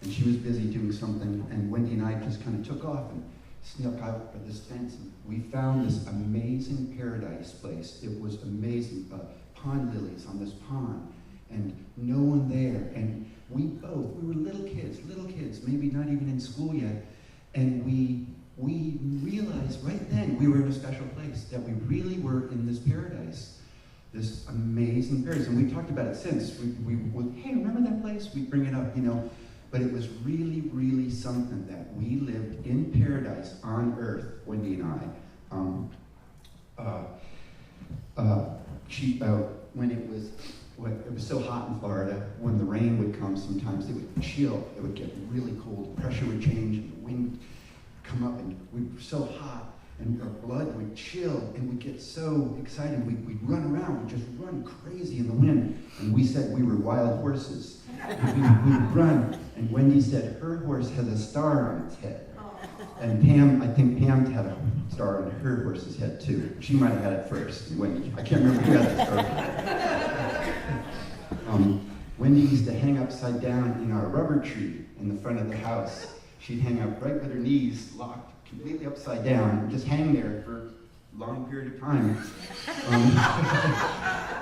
and she was busy doing something, and Wendy and I just kind of took off and snuck out of this fence, and we found this amazing paradise place. It was amazing. Pond lilies on this pond, and no one there. And we were little kids, maybe not even in school yet, And we realized right then we were in a special place, that we really were in this paradise, this amazing paradise. And we talked about it since. We would, hey, remember that place? We bring it up, you know. But it was really, really something that we lived in paradise on earth, Wendy and I. When it was so hot in Florida, when the rain would come, sometimes it would chill. It would get really cold. The pressure would change, and the wind would come up, and we were so hot, and our blood would chill, and we'd get so excited. We'd run around, we'd just run crazy in the wind. And we said we were wild horses. We would run, and Wendy said her horse has a star on its head. And Pam, I think Pam had a star on her horse's head too. She might have had it first, Wendy. I can't remember who had the star. Wendy used to hang upside down in our rubber tree in the front of the house. She'd hang up right with her knees locked completely upside down and just hang there for a long period of time.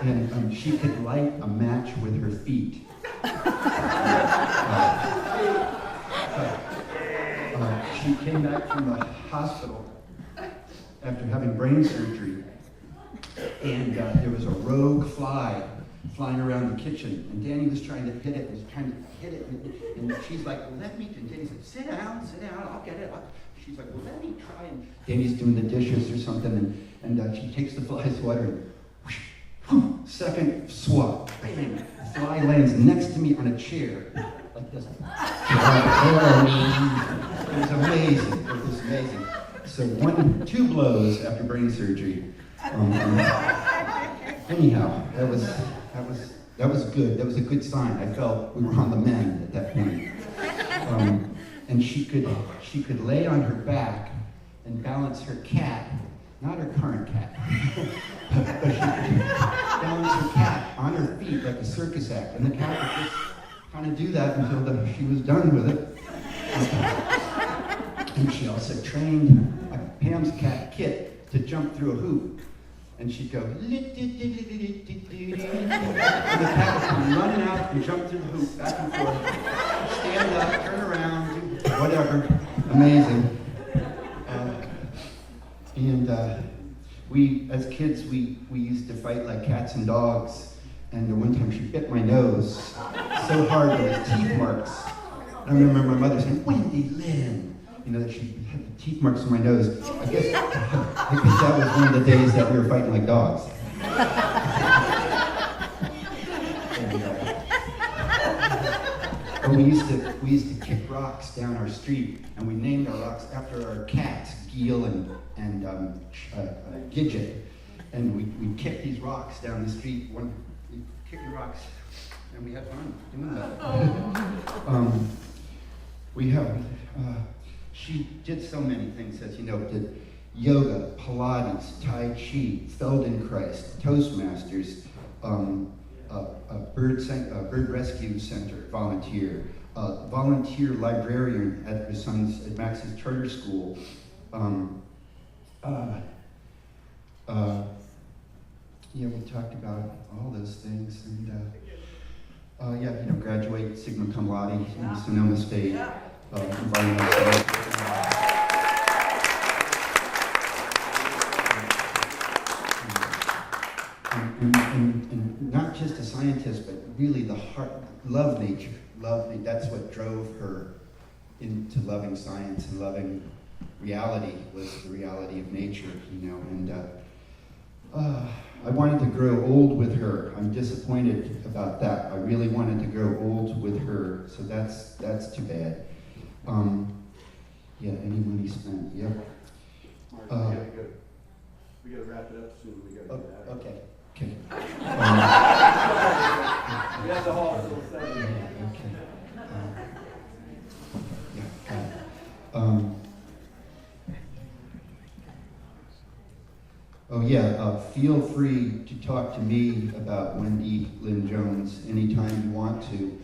And she could light a match with her feet. She came back from the hospital after having brain surgery, and there was a rogue fly flying around the kitchen, and Danny was trying to hit it, and she's like, well, let me, and Danny said, sit down, I'll get it. She's like, well, let me try, and Danny's doing the dishes or something, and she takes the fly's water, and whoosh, whoo, second swat, bang, the fly lands next to me on a chair, like this. It was amazing. It was amazing. So two blows after brain surgery. Anyhow, that was good. That was a good sign. I felt we were on the mend at that point. And she could lay on her back and balance her cat, not her current cat, but she could balance her cat on her feet like a circus act, and the cat would just kind of do that until she was done with it. And she also trained Pam's cat, Kit, to jump through a hoop. And she'd go, and the cat would come running out and jump through the hoop, back and forth, stand up, turn around, do whatever. Amazing. We, as kids, we used to fight like cats and dogs. And the one time she bit my nose so hard there was teeth marks. And I remember my mother saying, Wendy-Lynn, you know, that she had the teeth marks on my nose. I guess that was one of the days that we were fighting like dogs. But we used to kick rocks down our street, and we named our rocks after our cats, Geel and Gidget. And we'd kick these rocks down the street, kicking rocks, and we had fun doing that. She did so many things, as you know, did yoga, Pilates, Tai Chi, Feldenkrais, Toastmasters, bird rescue center volunteer, volunteer librarian at Max's charter school. Yeah, we talked about all those things, and graduate Sigma Cum Laude in Sonoma State. Environmental science. And not just a scientist, but really the heart, love nature, that's what drove her into loving science and loving reality, was the reality of nature, you know, and I wanted to grow old with her. I'm disappointed about that. I really wanted to grow old with her, so that's too bad. Any money spent, yep. Mark, we gotta wrap it up soon. We gotta get out. Okay. We have the hall until 7. Feel free to talk to me about Wendy-Lynn Jones anytime you want to.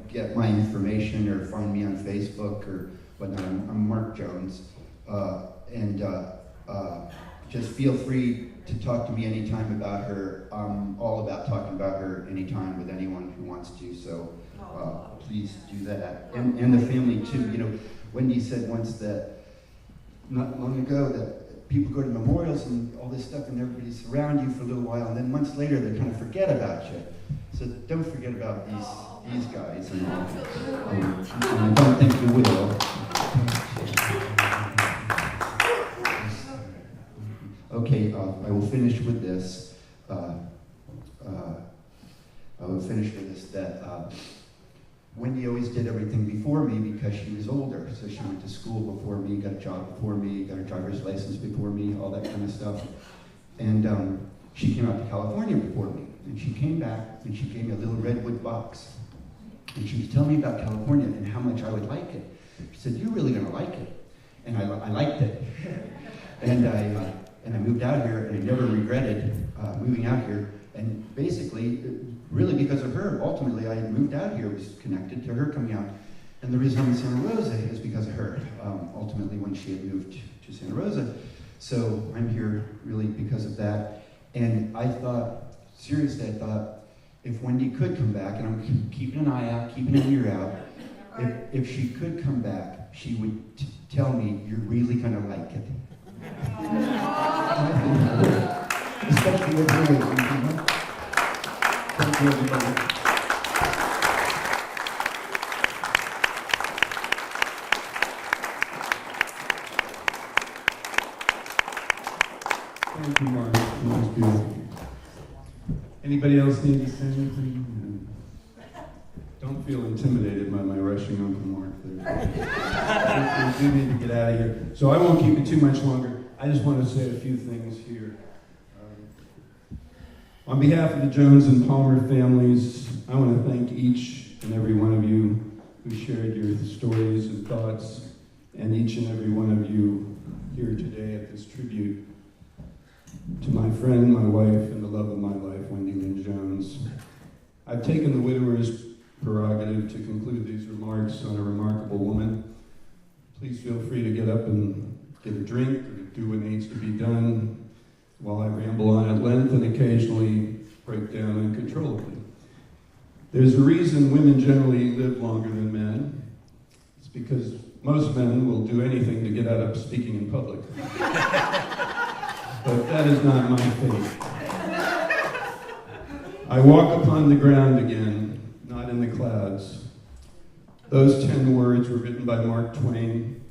Get my information or find me on Facebook or whatnot. I'm Mark Jones. Just feel free to talk to me anytime about her. I'm all about talking about her anytime with anyone who wants to, so please do that. And the family too. You know, Wendy said once that, not long ago, that people go to memorials and all this stuff and everybody's around you for a little while, and then months later they kind of forget about you. So don't forget about these guys and all. And I don't think you will. Okay, I will finish with this. That Wendy always did everything before me because she was older. So she went to school before me, got a job before me, got her driver's license before me, all that kind of stuff. And she came out to California before me. And she came back and she gave me a little redwood box. And she was telling me about California and how much I would like it. She said, "You're really gonna like it." And I liked it. And I moved out here, and I never regretted moving out here. And basically, really because of her, ultimately I moved out here, was connected to her coming out. And the reason I'm in Santa Rosa is because of her, ultimately when she had moved to Santa Rosa. So I'm here really because of that. And I thought, seriously, if Wendy could come back, and I'm keeping an eye out, keeping an ear out, if she could come back, she would tell me, "You're really gonna like it." Especially with her. Thank you, everybody. Thank you, Mark. That was beautiful. Anybody else need to say anything? Don't feel intimidated by my rushing Uncle Mark there. We do need to get out of here. So I won't keep it too much longer. I just want to say a few things here. On behalf of the Jones and Palmer families, I want to thank each and every one of you who shared your stories and thoughts, and each and every one of you here today at this tribute to my friend, my wife, and the love of my life, Wendy-Lynn Jones. I've taken the widower's prerogative to conclude these remarks on a remarkable woman. Please feel free to get up and get a drink or do what needs to be done while I ramble on at length and occasionally break down uncontrollably. There's a reason women generally live longer than men. It's because most men will do anything to get out of speaking in public. But that is not my fate. I walk upon the ground again, not in the clouds. Those 10 words were written by Mark Twain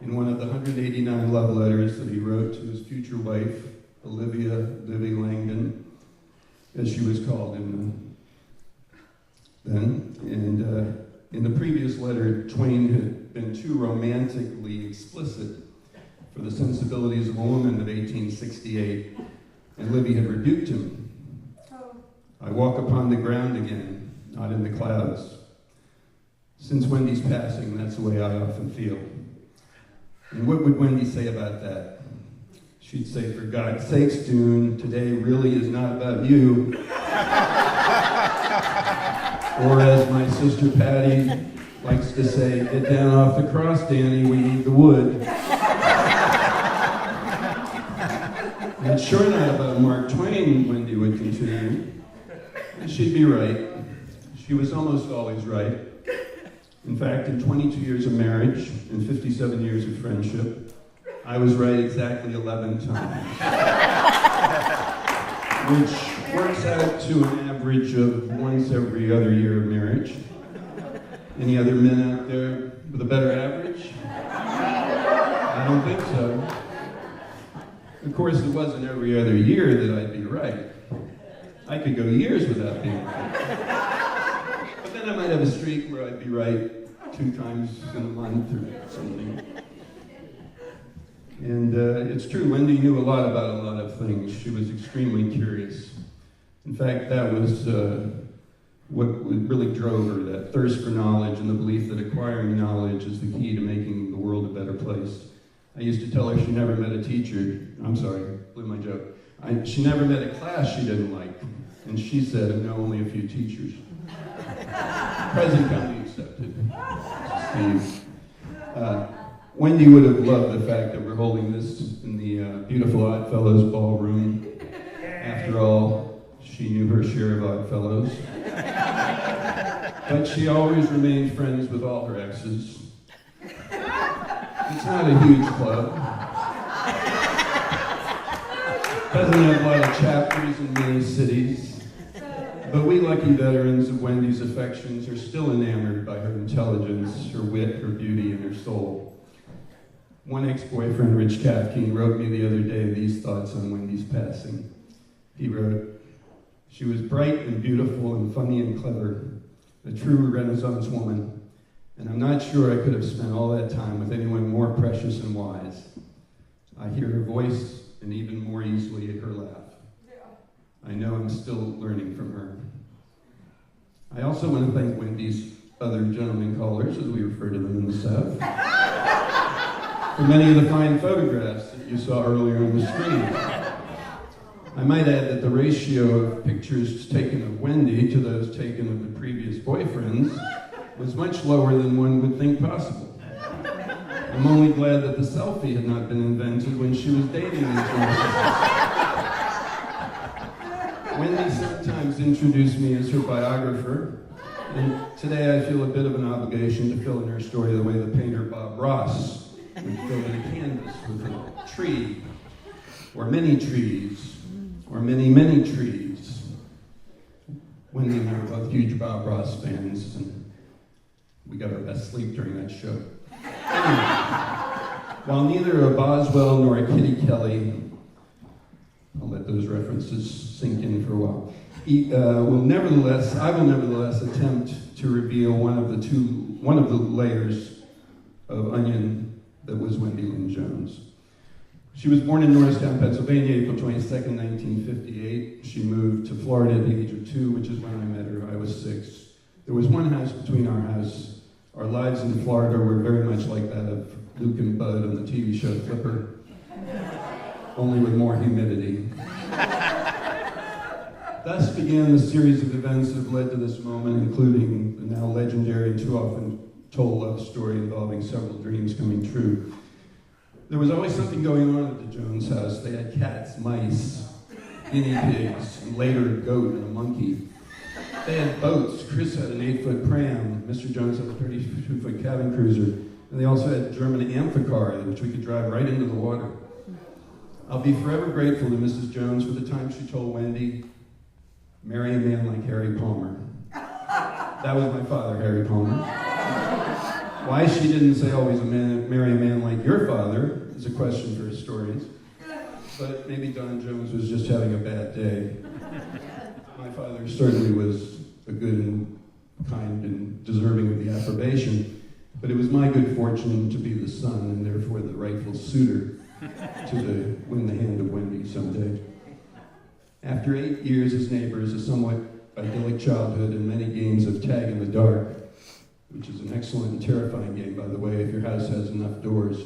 in one of the 189 love letters that he wrote to his future wife, Olivia Livy Langdon, as she was called then. And in the previous letter, Twain had been too romantically explicit for the sensibilities of a woman of 1868, and Livy had rebuked him. I walk upon the ground again, not in the clouds. Since Wendy's passing, that's the way I often feel. And what would Wendy say about that? She'd say, "For God's sakes, Dune, today really is not about you." Or as my sister Patty likes to say, "Get down off the cross, Danny, we need the wood." And it's sure not about Mark Twain, Wendy would continue. And she'd be right. She was almost always right. In fact, in 22 years of marriage and 57 years of friendship, I was right exactly 11 times. Which works out to an average of once every other year of marriage. Any other men out there with a better average? I don't think so. Of course, it wasn't every other year that I'd be right. I could go years without being right. But then I might have a streak where I'd be right 2 times in a month or something. And it's true, Wendy knew a lot about a lot of things. She was extremely curious. In fact, that was what really drove her, that thirst for knowledge and the belief that acquiring knowledge is the key to making the world a better place. I used to tell her she never met a teacher. I'm sorry, blew my joke. She never met a class she didn't like. And she said, "I know only a few teachers." Present company accepted. Steve. Wendy would have loved the fact that we're holding this in the beautiful Oddfellows ballroom. After all, she knew her share of Oddfellows. But she always remained friends with all her exes. It's not a huge club. Doesn't have a lot of chapters in many cities. But we lucky veterans of Wendy's affections are still enamored by her intelligence, her wit, her beauty, and her soul. One ex-boyfriend, Rich Kafkin, wrote me the other day these thoughts on Wendy's passing. He wrote, "She was bright and beautiful and funny and clever, a true Renaissance woman, and I'm not sure I could have spent all that time with anyone more precious and wise. I hear her voice and even more easily her laugh. I know I'm still learning from her." I also want to thank Wendy's other gentlemen callers, as we refer to them in the South, for many of the fine photographs that you saw earlier on the screen. I might add that the ratio of pictures taken of Wendy to those taken of the previous boyfriends was much lower than one would think possible. I'm only glad that the selfie had not been invented when she was dating these men. Wendy sometimes introduced me as her biographer, and today I feel a bit of an obligation to fill in her story the way the painter Bob Ross would fill in a canvas with a tree, or many trees, or many, many trees. Wendy and I were both huge Bob Ross fans, and we got our best sleep during that show. Anyway, while neither a Boswell nor a Kitty Kelly, I'll let those references sink in for a while, I will nevertheless attempt to reveal one of the layers of onion that was Wendy-Lynn Jones. She was born in Norristown, Pennsylvania, April 22nd, 1958. She moved to Florida at the age of 2, which is when I met her. I was 6. There was one house between our house. Our lives in Florida were very much like that of Luke and Bud on the TV show Flipper, only with more humidity. Thus began the series of events that have led to this moment, including the now legendary and too often told love story involving several dreams coming true. There was always something going on at the Jones house. They had cats, mice, guinea pigs, and later a goat and a monkey. They had boats. Chris had an 8-foot pram. Mr. Jones had a 32-foot cabin cruiser. And they also had a German amphicar, which we could drive right into the water. I'll be forever grateful to Mrs. Jones for the time she told Wendy, "Marry a man like Harry Palmer." That was my father, Harry Palmer. Why she didn't say always marry a man like your father is a question for historians. But maybe Don Jones was just having a bad day. My father certainly was a good and kind and deserving of the approbation, but it was my good fortune to be the son and therefore the rightful suitor to win the hand of Wendy someday. After 8 years as neighbors, a somewhat idyllic childhood, and many games of tag in the dark, which is an excellent and terrifying game, by the way, if your house has enough doors,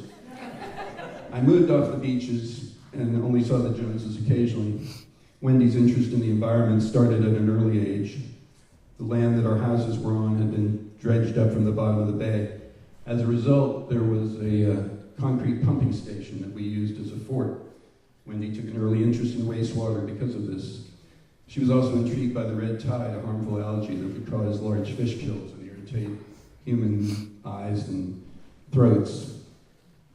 I moved off the beaches and only saw the Joneses occasionally. Wendy's interest in the environment started at an early age. The land that our houses were on had been dredged up from the bottom of the bay. As a result, there was a concrete pumping station that we used as a fort. Wendy took an early interest in wastewater because of this. She was also intrigued by the red tide, a harmful algae that could cause large fish kills and irritate human eyes and throats.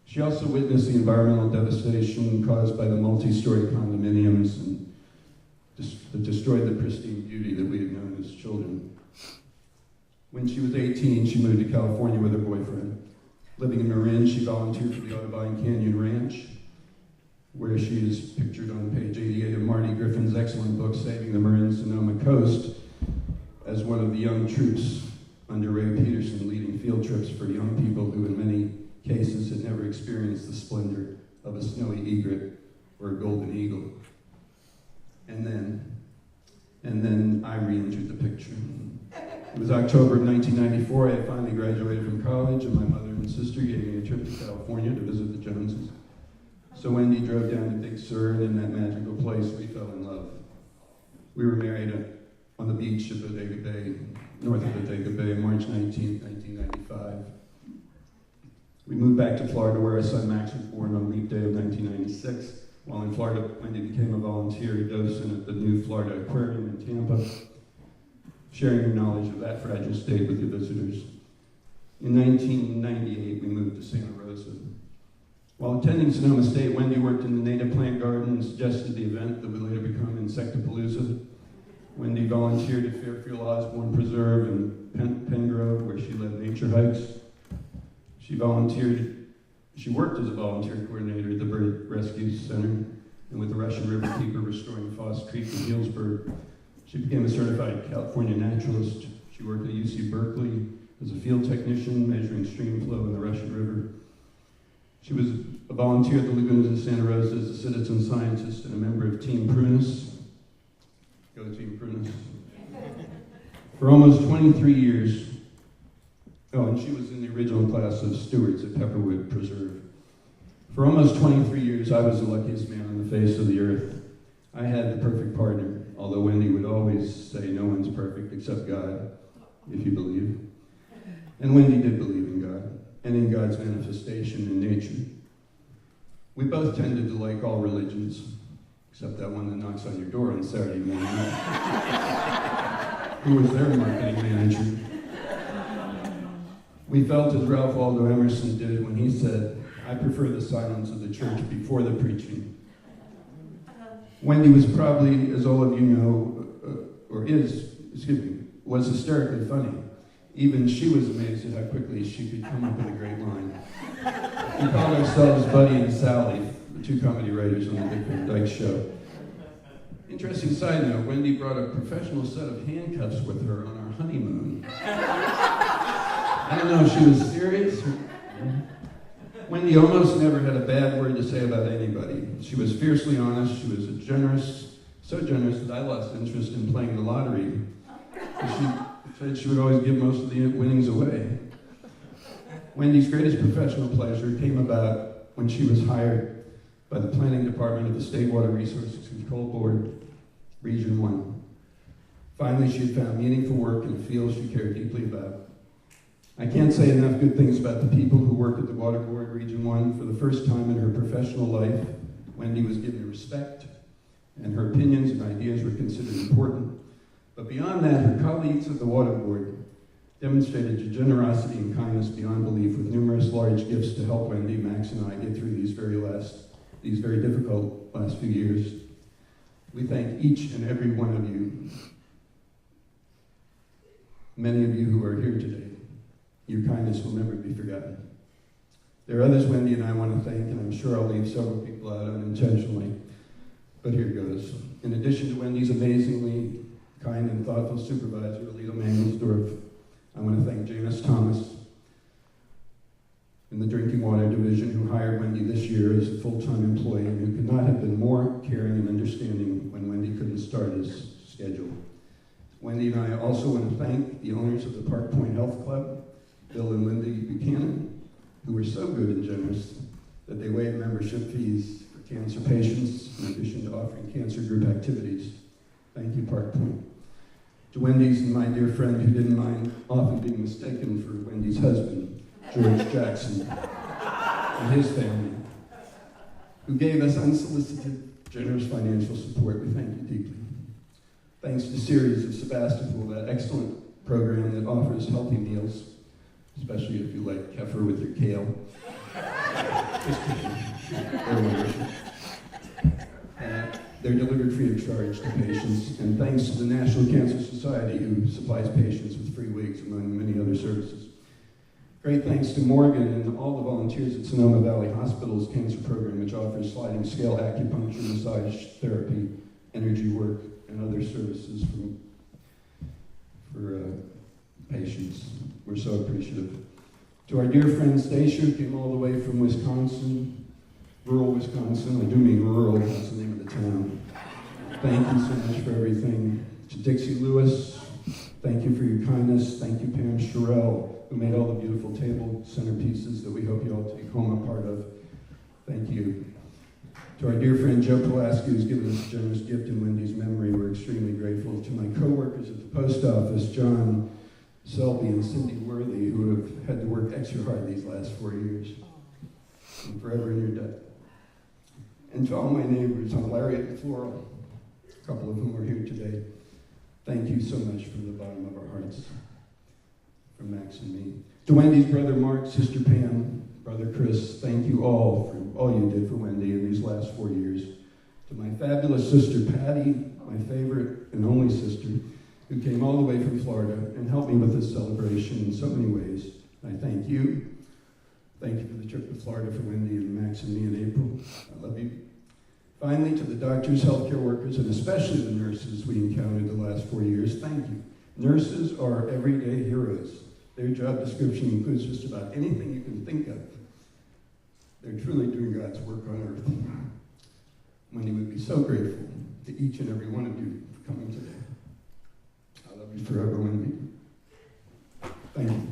She also witnessed the environmental devastation caused by the multi-story condominiums and that destroyed the pristine beauty that we had known as children. When she was 18, she moved to California with her boyfriend. Living in Marin, she volunteered for the Audubon Canyon Ranch, where she is pictured on page 88 of Marty Griffin's excellent book, Saving the Marin-Sonoma Coast, as one of the young troops under Ray Peterson leading field trips for young people who in many cases had never experienced the splendor of a snowy egret or a golden eagle. And then I re-entered the picture. It was October of 1994. I had finally graduated from college, and my mother and sister gave me a trip to California to visit the Joneses. So Wendy drove down to Big Sur, and in that magical place, we fell in love. We were married on the beach of Bodega Bay, north of Bodega Bay, March 19th, 1995. We moved back to Florida, where our son Max was born on leap day of 1996. While in Florida, Wendy became a volunteer docent at the new Florida Aquarium in Tampa, sharing her knowledge of that fragile state with the visitors. In 1998, we moved to Santa Rosa. While attending Sonoma State, Wendy worked in the native plant garden and suggested the event that would later become Insectapalooza. Wendy volunteered at Fairfield Osborne Preserve in Pengrove, where she led nature hikes. She worked as a volunteer coordinator at the Bird Rescue Center and with the Russian River Keeper restoring Foss Creek in Healdsburg. She became a certified California naturalist. She worked at UC Berkeley as a field technician measuring stream flow in the Russian River. She was a volunteer at the Lagoons of Santa Rosa as a citizen scientist and a member of Team Prunus. Go Team Prunus. For almost 23 years, and she was in the original class of stewards at Pepperwood Preserve. For almost 23 years, I was the luckiest man on the face of the earth. I had the perfect partner, although Wendy would always say no one's perfect except God, if you believe. And Wendy did believe in God, and in God's manifestation in nature. We both tended to like all religions, except that one that knocks on your door on Saturday morning. Who was their marketing manager? We felt as Ralph Waldo Emerson did when he said, "I prefer the silence of the church before the preaching." Wendy was probably, as all of you know, was hysterically funny. Even she was amazed at how quickly she could come up with a great line. We called ourselves Buddy and Sally, the two comedy writers on the Dick Van Dyke Show. Interesting side note, Wendy brought a professional set of handcuffs with her on our honeymoon. I don't know if she was serious. Wendy almost never had a bad word to say about anybody. She was fiercely honest. She was so generous that I lost interest in playing the lottery. She said she would always give most of the winnings away. Wendy's greatest professional pleasure came about when she was hired by the planning department of the State Water Resources Control Board, Region 1. Finally, she had found meaningful work in a field she cared deeply about. I can't say enough good things about the people who work at the Water Board Region 1. For the first time in her professional life, Wendy was given respect, and her opinions and ideas were considered important. But beyond that, her colleagues at the Water Board demonstrated generosity and kindness beyond belief with numerous large gifts to help Wendy, Max, and I get through these very difficult last few years. We thank each and every one of you, many of you who are here today. Your kindness will never be forgotten. There are others Wendy and I want to thank, and I'm sure I'll leave several people out unintentionally, but here goes. In addition to Wendy's amazingly kind and thoughtful supervisor, Alita Mangelsdorf, I want to thank Janice Thomas in the Drinking Water Division, who hired Wendy this year as a full-time employee and who could not have been more caring and understanding when Wendy couldn't start his schedule. Wendy and I also want to thank the owners of the Park Point Health Club, Bill and Linda Buchanan, who were so good and generous that they waived membership fees for cancer patients in addition to offering cancer group activities. Thank you, Park Point. To Wendy's and my dear friend who didn't mind often being mistaken for Wendy's husband, George Jackson, and his family, who gave us unsolicited, generous financial support. We thank you deeply. Thanks to Series of Sebastopol, that excellent program that offers healthy meals, especially if you like kefir with your kale. Just kidding. They're wonderful. They're delivered free of charge to patients, and thanks to the National Cancer Society, who supplies patients with free wigs, among many other services. Great thanks to Morgan and all the volunteers at Sonoma Valley Hospital's cancer program, which offers sliding scale acupuncture, massage therapy, energy work, and other services for patients. We're so appreciative. To our dear friend Stacia, who came all the way from Wisconsin, rural Wisconsin. I do mean rural, that's the name of the town. Thank you so much for everything. To Dixie Lewis, thank you for your kindness. Thank you, Pam Sherrill, who made all the beautiful table centerpieces that we hope you all take home a part of. Thank you. To our dear friend Joe Pulaski, who's given us a generous gift in Wendy's memory, we're extremely grateful. To my co-workers at the post office, John Selby and Cindy Worthy, who have had to work extra hard these last 4 years. I'm forever in your debt. And to all my neighbors on Lariat and Floral, a couple of whom are here today, thank you so much from the bottom of our hearts, from Max and me. To Wendy's brother Mark, sister Pam, Brother Chris, thank you all for all you did for Wendy in these last 4 years. To my fabulous sister Patty, my favorite and only sister, who came all the way from Florida and helped me with this celebration in so many ways. I thank you. Thank you for the trip to Florida for Wendy and Max and me in April. I love you. Finally, to the doctors, healthcare workers, and especially the nurses we encountered the last 4 years, thank you. Nurses are everyday heroes. Their job description includes just about anything you can think of. They're truly doing God's work on earth. Wendy would be so grateful to each and every one of you for coming today. I love you forever, Wendy. Thank you.